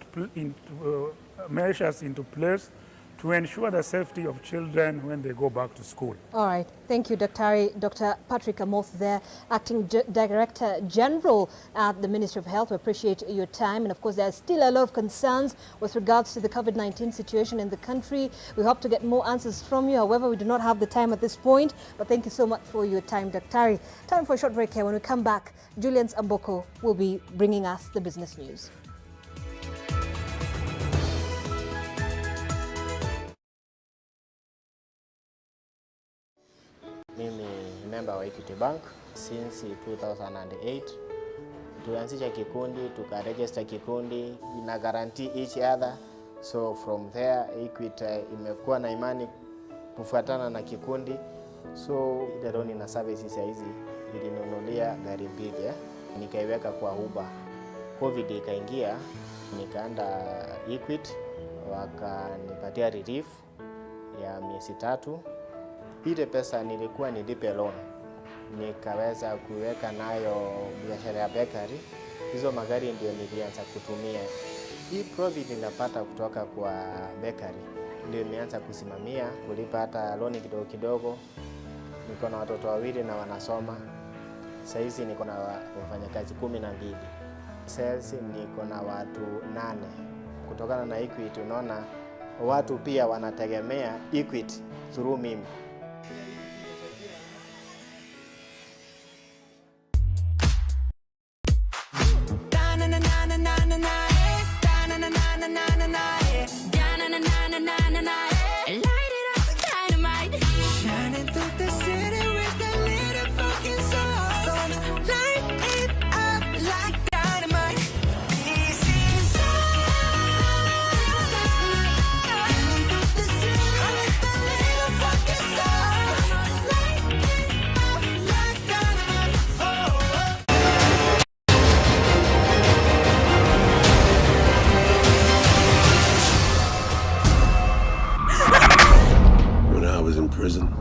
measures into place to ensure the safety of children when they go back to school. All right. Thank you, Dr. Patrick Amoth there, Acting Director General at the Ministry of Health. We appreciate your time. And of course, there's still a lot of concerns with regards to the COVID-19 situation in the country. We hope to get more answers from you. However, we do not have the time at this point. But thank you so much for your time, Dr. Time for a short break here. When we come back, Julius Amboko will be bringing us the business news. Mimi ni member wa Equity Bank since 2008. Tulianzisha kikundi, tukaregister kikundi, ina guarantee each other. So from there Equity imekuwa na imani kufuatana na kikundi. So the loan na services hizi nilinunulia gari mbili, nikaiweka kwa Uber. COVID ikaingia, nikaenda Equity, wakanipatia relief ya miezi 3. Ile pesa nilikuwa nilipe loan, nikaweza kuweka nayo biashara ya bakery. Hizo magari ndio nilianza kutumia. Hii profit ninapata kutoka kwa bakery ndio nimeanza kusimamia, kulipa hata loan kidogo kidogo. Niko na watoto wawili na wanasoma. Sasa hizi niko na wafanyakazi 12. Sales niko na watu 8. Kutokana na Equity, unaona watu pia wanategemea Equity through mimi.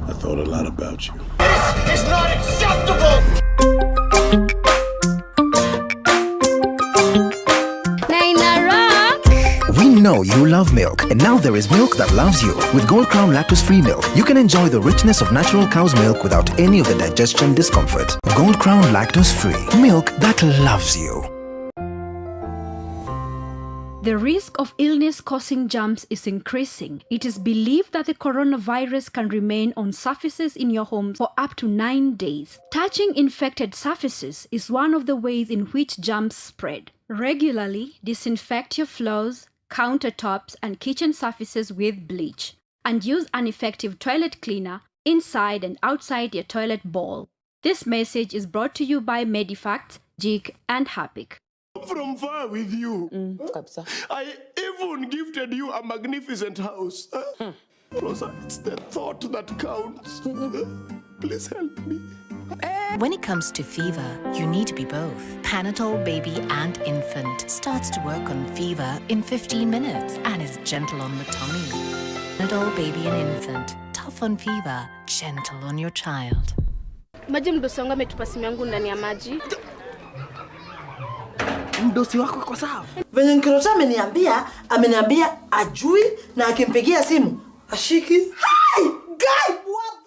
I thought a lot about you. This is not acceptable! We know you love milk, and now there is milk that loves you. With Gold Crown lactose-free milk, you can enjoy the richness of natural cow's milk without any of the digestion discomfort. Gold Crown lactose-free, milk that loves you. The risk of illness-causing germs is increasing. It is believed that the coronavirus can remain on surfaces in your home for up to 9 days. Touching infected surfaces is one of the ways in which germs spread. Regularly disinfect your floors, countertops, and kitchen surfaces with bleach. And use an effective toilet cleaner inside and outside your toilet bowl. This message is brought to you by Medifacts, Jig, and Harpic. From far with you. I even gifted you a magnificent house. Rosa, it's the thought that counts. Please help me. When it comes to fever, you need to be both. Panadol Baby and Infant starts to work on fever in 15 minutes and is gentle on the tummy. Panadol Baby and Infant, tough on fever, gentle on your child. Maji mdosi wangu ametupa simu yangu ndani ya maji. Mdosi wako kwa sawa. Venye Nkirota ameniambia ajui na akimpigia simu ashiki. Hi, guy, what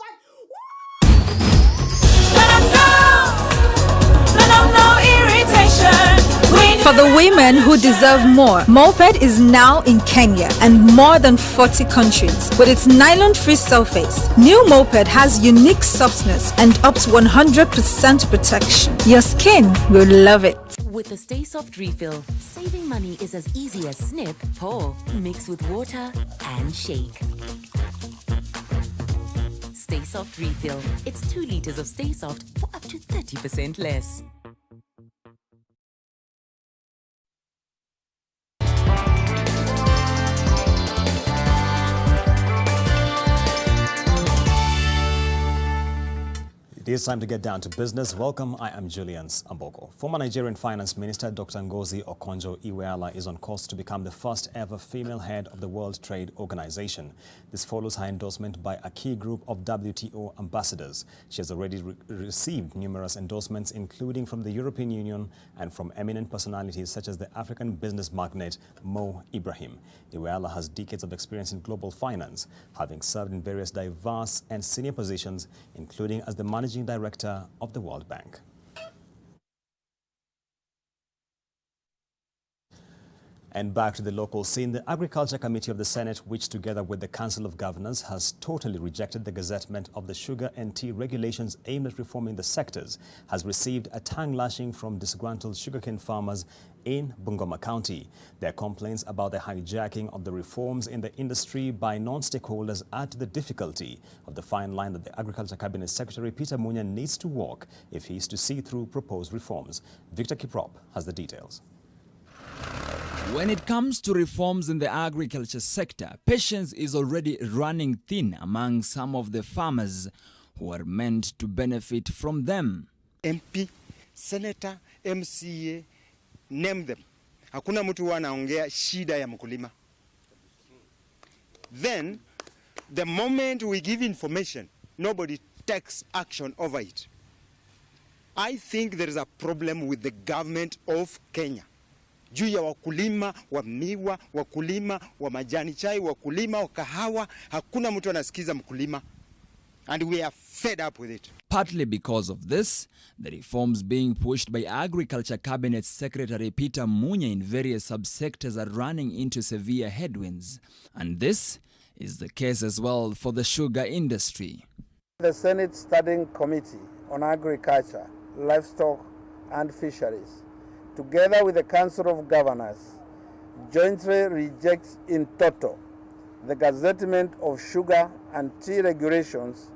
For the women who deserve more, Moped is now in Kenya and more than 40 countries. With its nylon-free surface, new Moped has unique softness and up to 100% protection. Your skin will love it. With the Stay Soft refill, saving money is as easy as snip, pour, mix with water, and shake. Stay Soft refill. It's 2 liters of Stay Soft for up to 30% less. It is time to get down to business. Welcome, I am Julian Amboko. Former Nigerian Finance Minister Dr. Ngozi Okonjo-Iweala is on course to become the first ever female head of the World Trade Organization. This follows her endorsement by a key group of WTO ambassadors. She has already received numerous endorsements, including from the European Union and from eminent personalities such as the African business magnate Mo Ibrahim. Iweala has decades of experience in global finance, having served in various diverse and senior positions, including as the Managing Director of the World Bank. And back to the local scene, the Agriculture Committee of the Senate, which together with the Council of Governors has totally rejected the gazettement of the sugar and tea regulations aimed at reforming the sectors, has received a tongue lashing from disgruntled sugarcane farmers in Bungoma County. Their complaints about the hijacking of the reforms in the industry by non-stakeholders add to the difficulty of the fine line that the Agriculture Cabinet Secretary Peter Munya needs to walk if he is to see through proposed reforms. Victor Kiprop has the details. When it comes to reforms in the agriculture sector, patience is already running thin among some of the farmers who are meant to benefit from them. MP, Senator, MCA, name them. Hakuna mtu wanaongea shida ya mkulima. Then, the moment we give information, nobody takes action over it. I think there is a problem with the government of Kenya. Juu ya wakulima wa miwa, wakulima wa majani chai, wakulima wa kahawa, hakuna mtu anasikiza mkulima. And we are fed up with it. Partly because of this, the reforms being pushed by Agriculture Cabinet Secretary Peter Munya in various subsectors are running into severe headwinds. And this is the case as well for the sugar industry. The Senate Standing Committee on Agriculture, Livestock and Fisheries, together with the Council of Governors, jointly rejects in toto the gazettement of sugar and tea regulations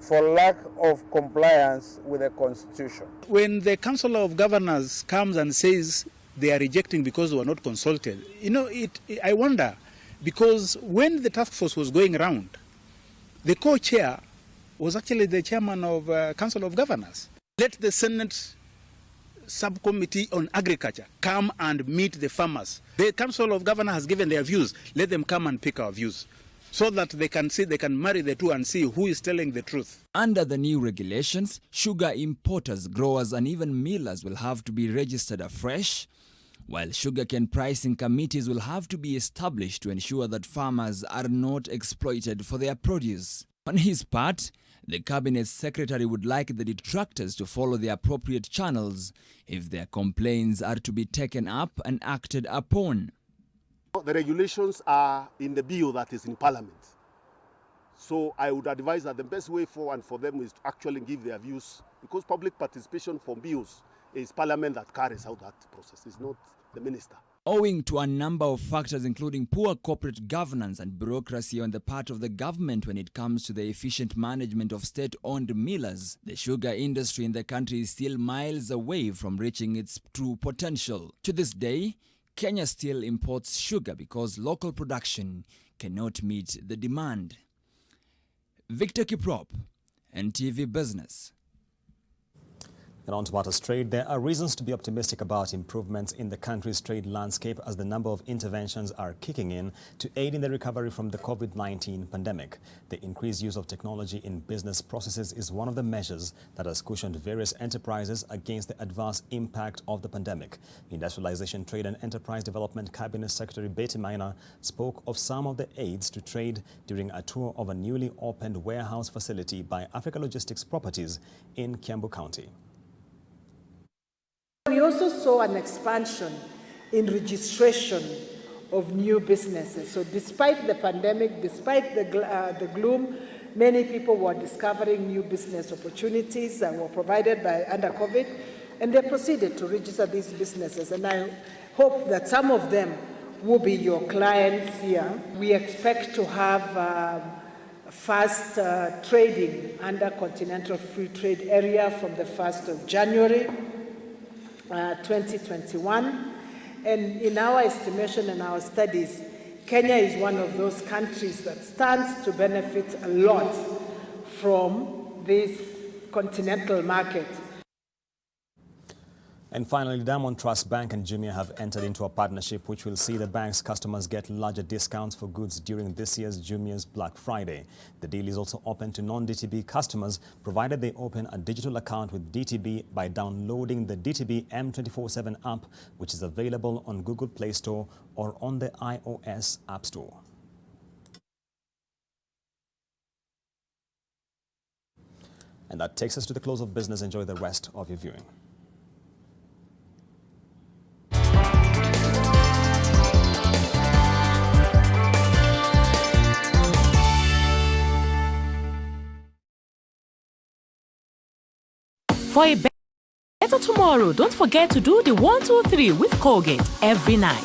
for lack of compliance with the Constitution. When the Council of Governors comes and says they are rejecting because they were not consulted, I wonder, because when the task force was going around, the co-chair was actually the chairman of Council of Governors. Let the Senate Subcommittee on Agriculture come and meet the farmers. The Council of Governors has given their views. Let them come and pick our views so that they can marry the two and see who is telling the truth. Under the new regulations, sugar importers, growers and even millers will have to be registered afresh, while sugarcane pricing committees will have to be established to ensure that farmers are not exploited for their produce. On his part, the Cabinet Secretary would like the detractors to follow the appropriate channels if their complaints are to be taken up and acted upon. The regulations are in the bill that is in Parliament. So I would advise that the best way forward for them is to actually give their views, because public participation for bills is Parliament that carries out that process, it's not the minister. Owing to a number of factors including poor corporate governance and bureaucracy on the part of the government when it comes to the efficient management of state-owned millers, the sugar industry in the country is still miles away from reaching its true potential. To this day, Kenya still imports sugar because local production cannot meet the demand. Victor Kiprop, NTV Business. And on to matters trade, there are reasons to be optimistic about improvements in the country's trade landscape as the number of interventions are kicking in to aid in the recovery from the COVID-19 pandemic. The increased use of technology in business processes is one of the measures that has cushioned various enterprises against the adverse impact of the pandemic. Industrialization, Trade and Enterprise Development Cabinet Secretary Betty Maina spoke of some of the aids to trade during a tour of a newly opened warehouse facility by Africa Logistics Properties in Kiambu County. We also saw an expansion in registration of new businesses. So despite the pandemic, despite the gloom, many people were discovering new business opportunities that were provided by under COVID, and they proceeded to register these businesses. And I hope that some of them will be your clients here. We expect to have fast trading under Continental Free Trade Area from the 1st of January. 2021, and in our estimation and our studies, Kenya is one of those countries that stands to benefit a lot from this continental market. And finally, Diamond Trust Bank and Jumia have entered into a partnership which will see the bank's customers get larger discounts for goods during this year's Jumia's Black Friday. The deal is also open to non-DTB customers, provided they open a digital account with DTB by downloading the DTB M24/7 app, which is available on Google Play Store or on the iOS App Store. And that takes us to the close of business. Enjoy the rest of your viewing. For a better tomorrow, don't forget to do the 1, 2, 3 with Colgate every night.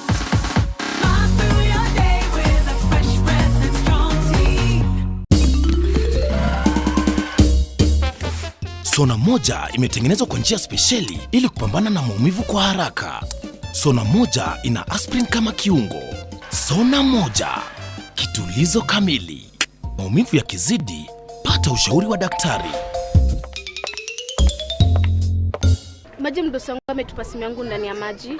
Sona moja imetengenezwa kwa njia spesheli ili kupambana na maumivu kwa haraka. Sona moja ina aspirin kama kiungo. Sona moja, kitulizo kamili. Maumivu yakizidi, pata ushauri wa daktari. Maji mdosi wangu ametupa simu yangu ndani ya maji.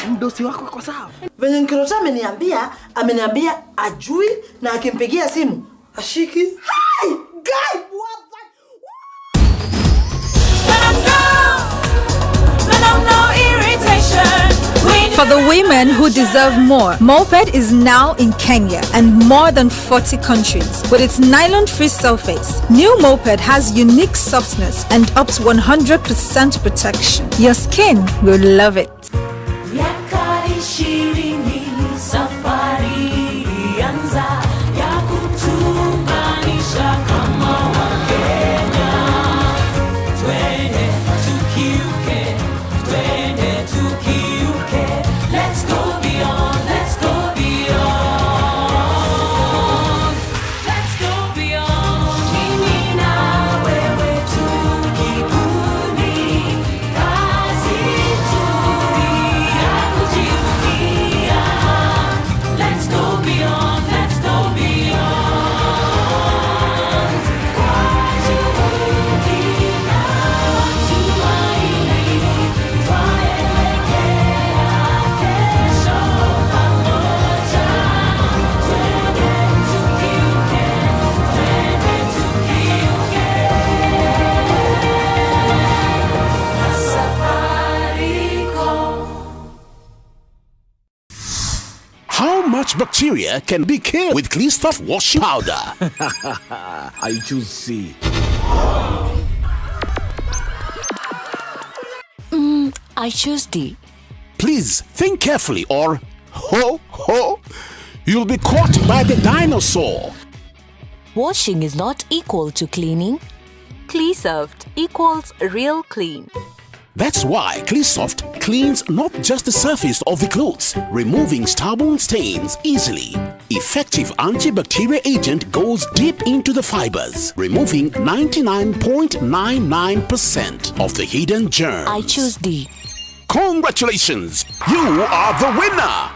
Mdosi wako kwa sawa? Venye Nkirota ameniambia ajui na akimpigia simu ashiki. Hi! Guy! For the women who deserve more, Moped is now in Kenya and more than 40 countries. With its nylon-free surface, new Moped has unique softness and up to 100% protection. Your skin will love it. How much bacteria can be killed with Clean Stuff washing powder? I choose C. I choose D. Please think carefully or you'll be caught by the dinosaur. Washing is not equal to cleaning. Clean-served equals real clean. That's why CleanSoft cleans not just the surface of the clothes, removing stubborn stains easily. Effective antibacterial agent goes deep into the fibers, removing 99.99% of the hidden germs. I choose D. Congratulations! You are the winner!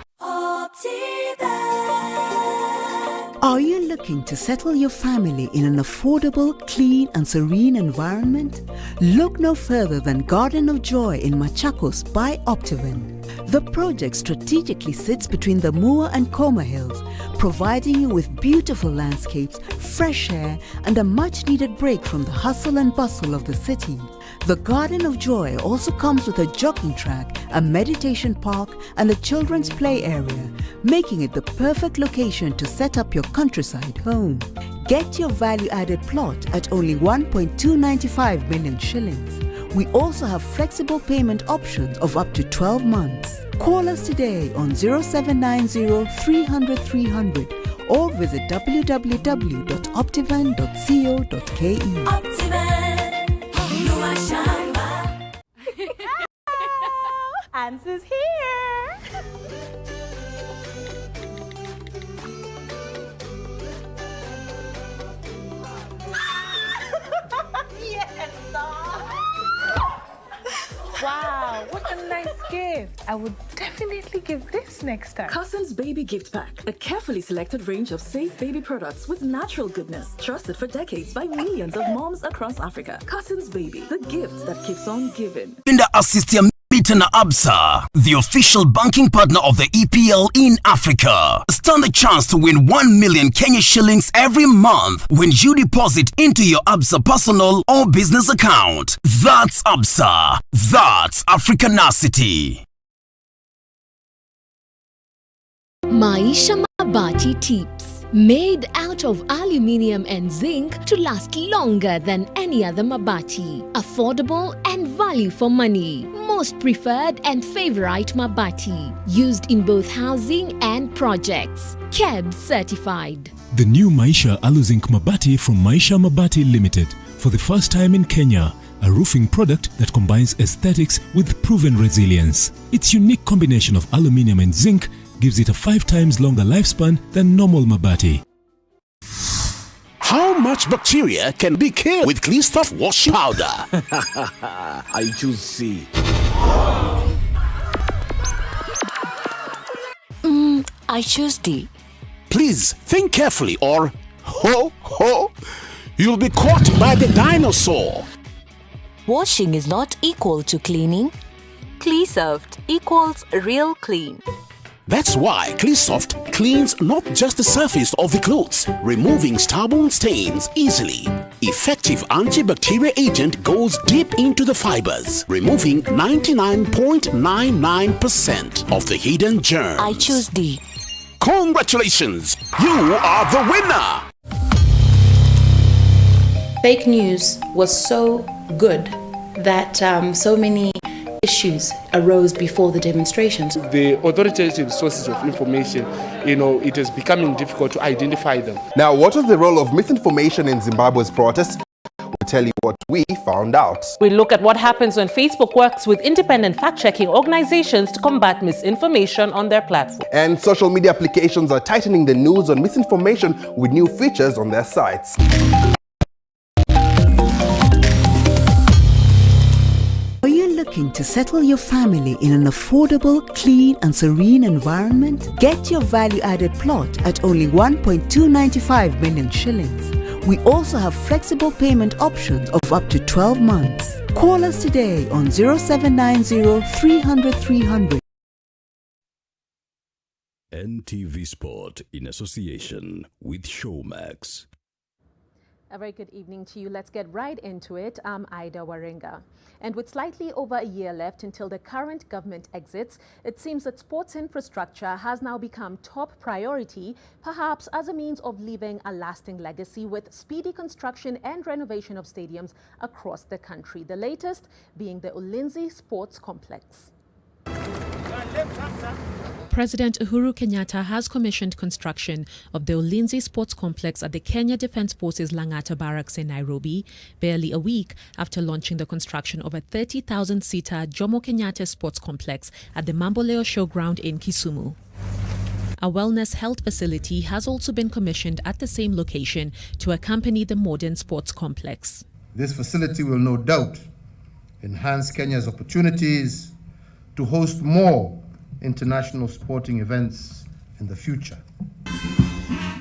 Are you looking to settle your family in an affordable, clean and serene environment? Look no further than Garden of Joy in Machakos by Optiven. The project strategically sits between the Mua and Koma Hills, providing you with beautiful landscapes, fresh air and a much-needed break from the hustle and bustle of the city. The Garden of Joy also comes with a jogging track, a meditation park and a children's play area, making it the perfect location to set up your countryside home. Get your value-added plot at only 1.295 million shillings. We also have flexible payment options of up to 12 months. Call us today on 0790 300 300 or visit www.optivan.co.ke. Answer's here. Yes. Wow, what a nice gift. I would definitely give this next time. Cousins Baby Gift Pack, a carefully selected range of safe baby products with natural goodness, trusted for decades by millions of moms across Africa. Cousins Baby, the gift that keeps on giving. Bitana Absa, the official banking partner of the EPL in Africa. Stand a chance to win 1 million Kenya shillings every month when you deposit into your Absa personal or business account. That's Absa. That's Africanacity. Maisha Mabati Tips. Made out of aluminium and zinc to last longer than any other mabati. Affordable and value for money. Most preferred and favorite mabati. Used in both housing and projects. KEBS certified. The new Maisha Aluzinc Mabati from Maisha Mabati Limited. For the first time in Kenya. A roofing product that combines aesthetics with proven resilience. Its unique combination of aluminium and zinc gives it a 5 times longer lifespan than normal mabati. How much bacteria can be killed with Clean Stuff washing powder? I choose C. I choose D. Please think carefully or you'll be caught by the dinosaur. Washing is not equal to cleaning. Clean-served equals real clean. That's why CleanSoft cleans not just the surface of the clothes, removing stubborn stains easily. Effective antibacterial agent goes deep into the fibers, removing 99.99% of the hidden germs. I choose D. Congratulations! You are the winner! Fake news was so good that so many issues arose before the demonstrations. The authoritative sources of information, it is becoming difficult to identify them. Now, what was the role of misinformation in Zimbabwe's protests? We'll tell you what we found out. We look at what happens when Facebook works with independent fact-checking organizations to combat misinformation on their platform. And social media applications are tightening the news on misinformation with new features on their sites. Are you looking to settle your family in an affordable, clean and serene environment? Get your value-added plot at only 1.295 million shillings. We also have flexible payment options of up to 12 months. Call us today on 0790 300 300. NTV Sport in association with Showmax. A very good evening to you. Let's get right into it. I'm Ida Waringa. And with slightly over a year left until the current government exits, it seems that sports infrastructure has now become top priority, perhaps as a means of leaving a lasting legacy with speedy construction and renovation of stadiums across the country. The latest being the Ulinzi Sports Complex. President Uhuru Kenyatta has commissioned construction of the Ulinzi Sports Complex at the Kenya Defence Forces Lang'ata Barracks in Nairobi, barely a week after launching the construction of a 30,000-seater Jomo Kenyatta Sports Complex at the Mamboleo Showground in Kisumu. A wellness health facility has also been commissioned at the same location to accompany the modern sports complex. This facility will no doubt enhance Kenya's opportunities to host more international sporting events in the future.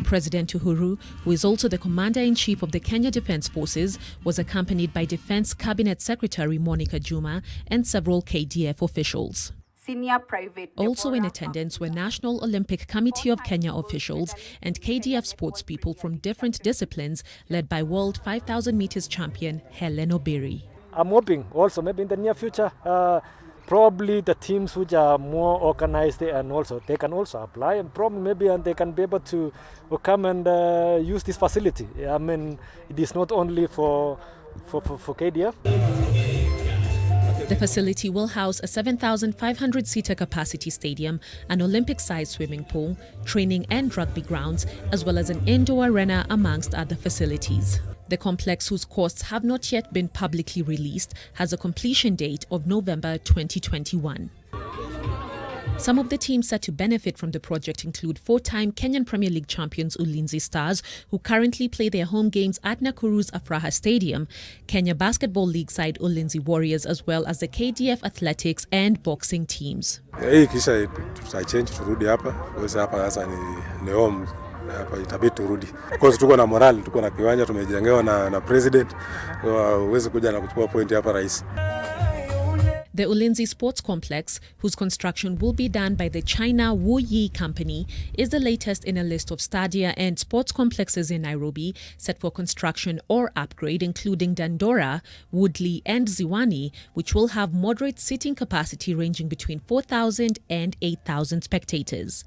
President Uhuru, who is also the Commander-in-Chief of the Kenya Defence Forces, was accompanied by Defence Cabinet Secretary Monica Juma and several KDF officials. Senior Private Also in attendance were National Olympic Committee of Kenya officials and KDF sports people from different disciplines, led by World 5,000 meters champion Helen Obiri. I'm hoping also maybe in the near future, probably the teams which are more organized and also they can also apply and probably maybe and they can be able to come and use this facility. I mean, it is not only for KDF. The facility will house a 7,500-seater capacity stadium, an Olympic-sized swimming pool, training and rugby grounds, as well as an indoor arena amongst other facilities. The complex, whose costs have not yet been publicly released, has a completion date of November 2021. Some of the teams set to benefit from the project include four-time Kenyan Premier League champions Ulinzi Stars, who currently play their home games at Nakuru's Afraha Stadium, Kenya Basketball League side Ulinzi Warriors, as well as the KDF athletics and boxing teams. Hii kisha tutachange turudi hapa, kwa hapa sasa ni home. Hapa itabidi turudi. Because tuko na morale, tuko na kiwanja tumejengewa na president. Uweze kuja na kuchukua point hapa rais. The Ulinzi Sports Complex, whose construction will be done by the China Wu Yi Company, is the latest in a list of stadia and sports complexes in Nairobi set for construction or upgrade, including Dandora, Woodley and Ziwani, which will have moderate seating capacity ranging between 4,000 and 8,000 spectators.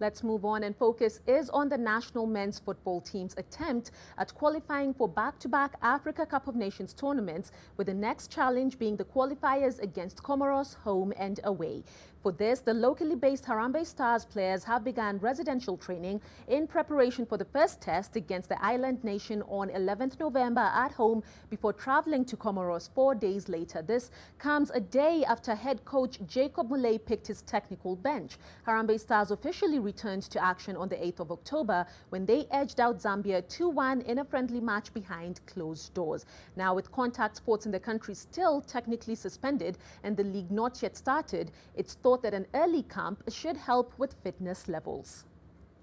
Let's move on, and focus is on the national men's football team's attempt at qualifying for back-to-back Africa Cup of Nations tournaments, with the next challenge being the qualifiers against Comoros home and away. For this, the locally based Harambee Stars players have begun residential training in preparation for the first test against the island nation on 11th November at home before traveling to Comoros 4 days later. This comes a day after head coach Jacob Muley picked his technical bench. Harambee Stars officially returned to action on the 8th of October when they edged out Zambia 2-1 in a friendly match behind closed doors. Now, with contact sports in the country still technically suspended and the league not yet started, it's thought that an early camp should help with fitness levels.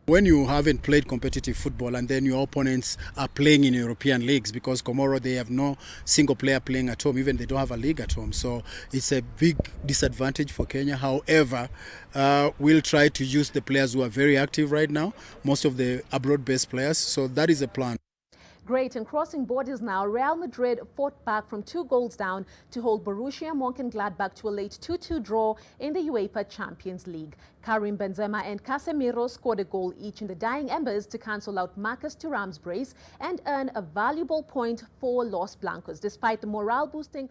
When you haven't played competitive football and then your opponents are playing in European leagues, because Comoro, they have no single player playing at home, even they don't have a league at home. So it's a big disadvantage for Kenya. However, we'll try to use the players who are very active right now, most of the abroad-based players. So that is a plan. Great, and crossing borders now, Real Madrid fought back from 2 goals down to hold Borussia Mönchengladbach to a late 2-2 draw in the UEFA Champions League. Karim Benzema and Casemiro scored a goal each in the dying embers to cancel out Marcus Thuram's brace and earn a valuable point for Los Blancos, despite the morale-boosting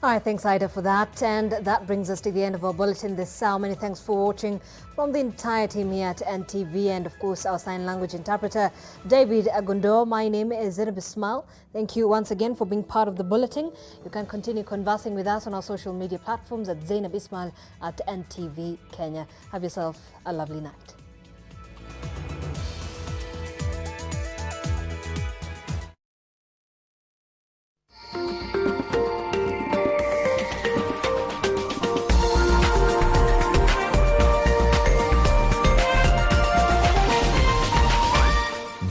All right, thanks, Ida, for that. And that brings us to the end of our bulletin this hour. Many thanks for watching from the entire team here at NTV and, of course, our sign language interpreter, David Agundo. My name is Zainab Ismail. Thank you once again for being part of the bulletin. You can continue conversing with us on our social media platforms at Zainab Ismail at NTV Kenya. Have yourself a lovely night.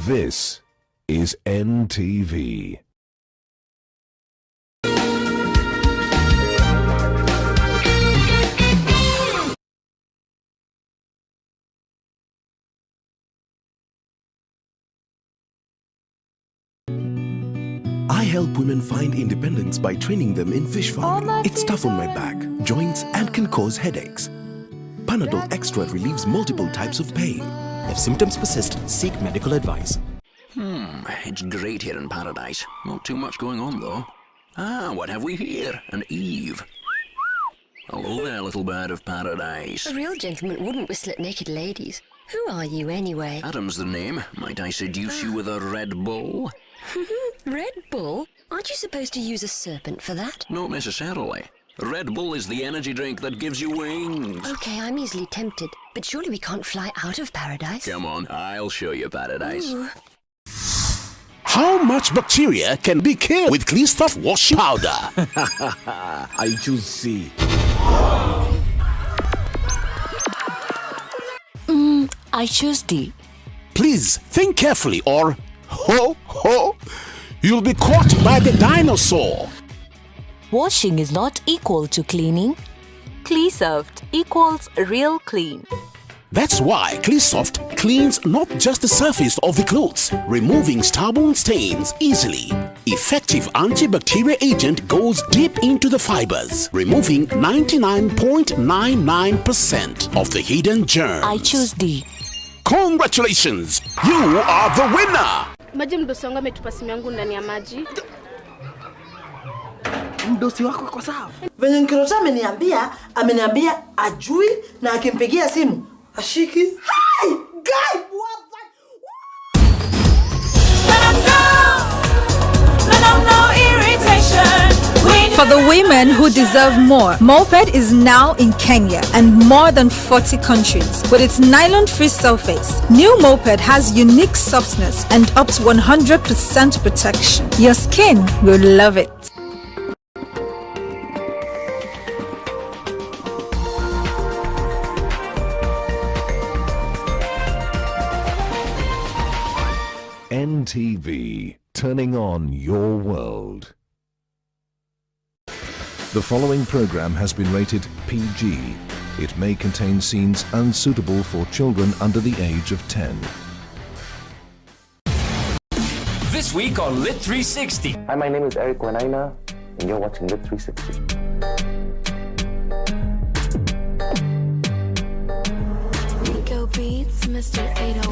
This is NTV. I help women find independence by training them in fish farming. It's tough on my back, joints, and can cause headaches. Panadol Extra relieves multiple types of pain. If symptoms persist, seek medical advice. It's great here in paradise. Not too much going on, though. What have we here? An Eve. Hello there, little bird of paradise. A real gentleman wouldn't whistle at naked ladies. Who are you, anyway? Adam's the name. Might I seduce you with a Red Bull? Red Bull? Aren't you supposed to use a serpent for that? Not necessarily. Red Bull is the energy drink that gives you wings. Okay, I'm easily tempted, but surely we can't fly out of paradise. Come on, I'll show you paradise. Ooh. How much bacteria can be killed with Clean Stuff washing powder? I choose C. I choose D. Please think carefully or you'll be caught by the dinosaur. Washing is not equal to cleaning. Clean-Soft equals real clean. That's why Clean-Soft cleans not just the surface of the clothes, removing stubborn stains easily. Effective antibacterial agent goes deep into the fibers, removing 99.99% of the hidden germs. I choose D. Congratulations! You are the winner! Maji mdosi wangu ametupa simu yangu ndani ya maji. Mdosi wako kwa sawa. Venye Nkirota ameniambia ajui na akimpigia simu ashiki. Hey! Guy! For the women who deserve more, Moped is now in Kenya and more than 40 countries. With its nylon-free surface, new Moped has unique softness and up to 100% protection. Your skin will love it. NTV, turning on your world. The following program has been rated PG. It may contain scenes unsuitable for children under the age of 10. This week on Lit 360. Hi, my name is Eric Wanaina, and you're watching Lit 360. Rico Beats, Mr. 808.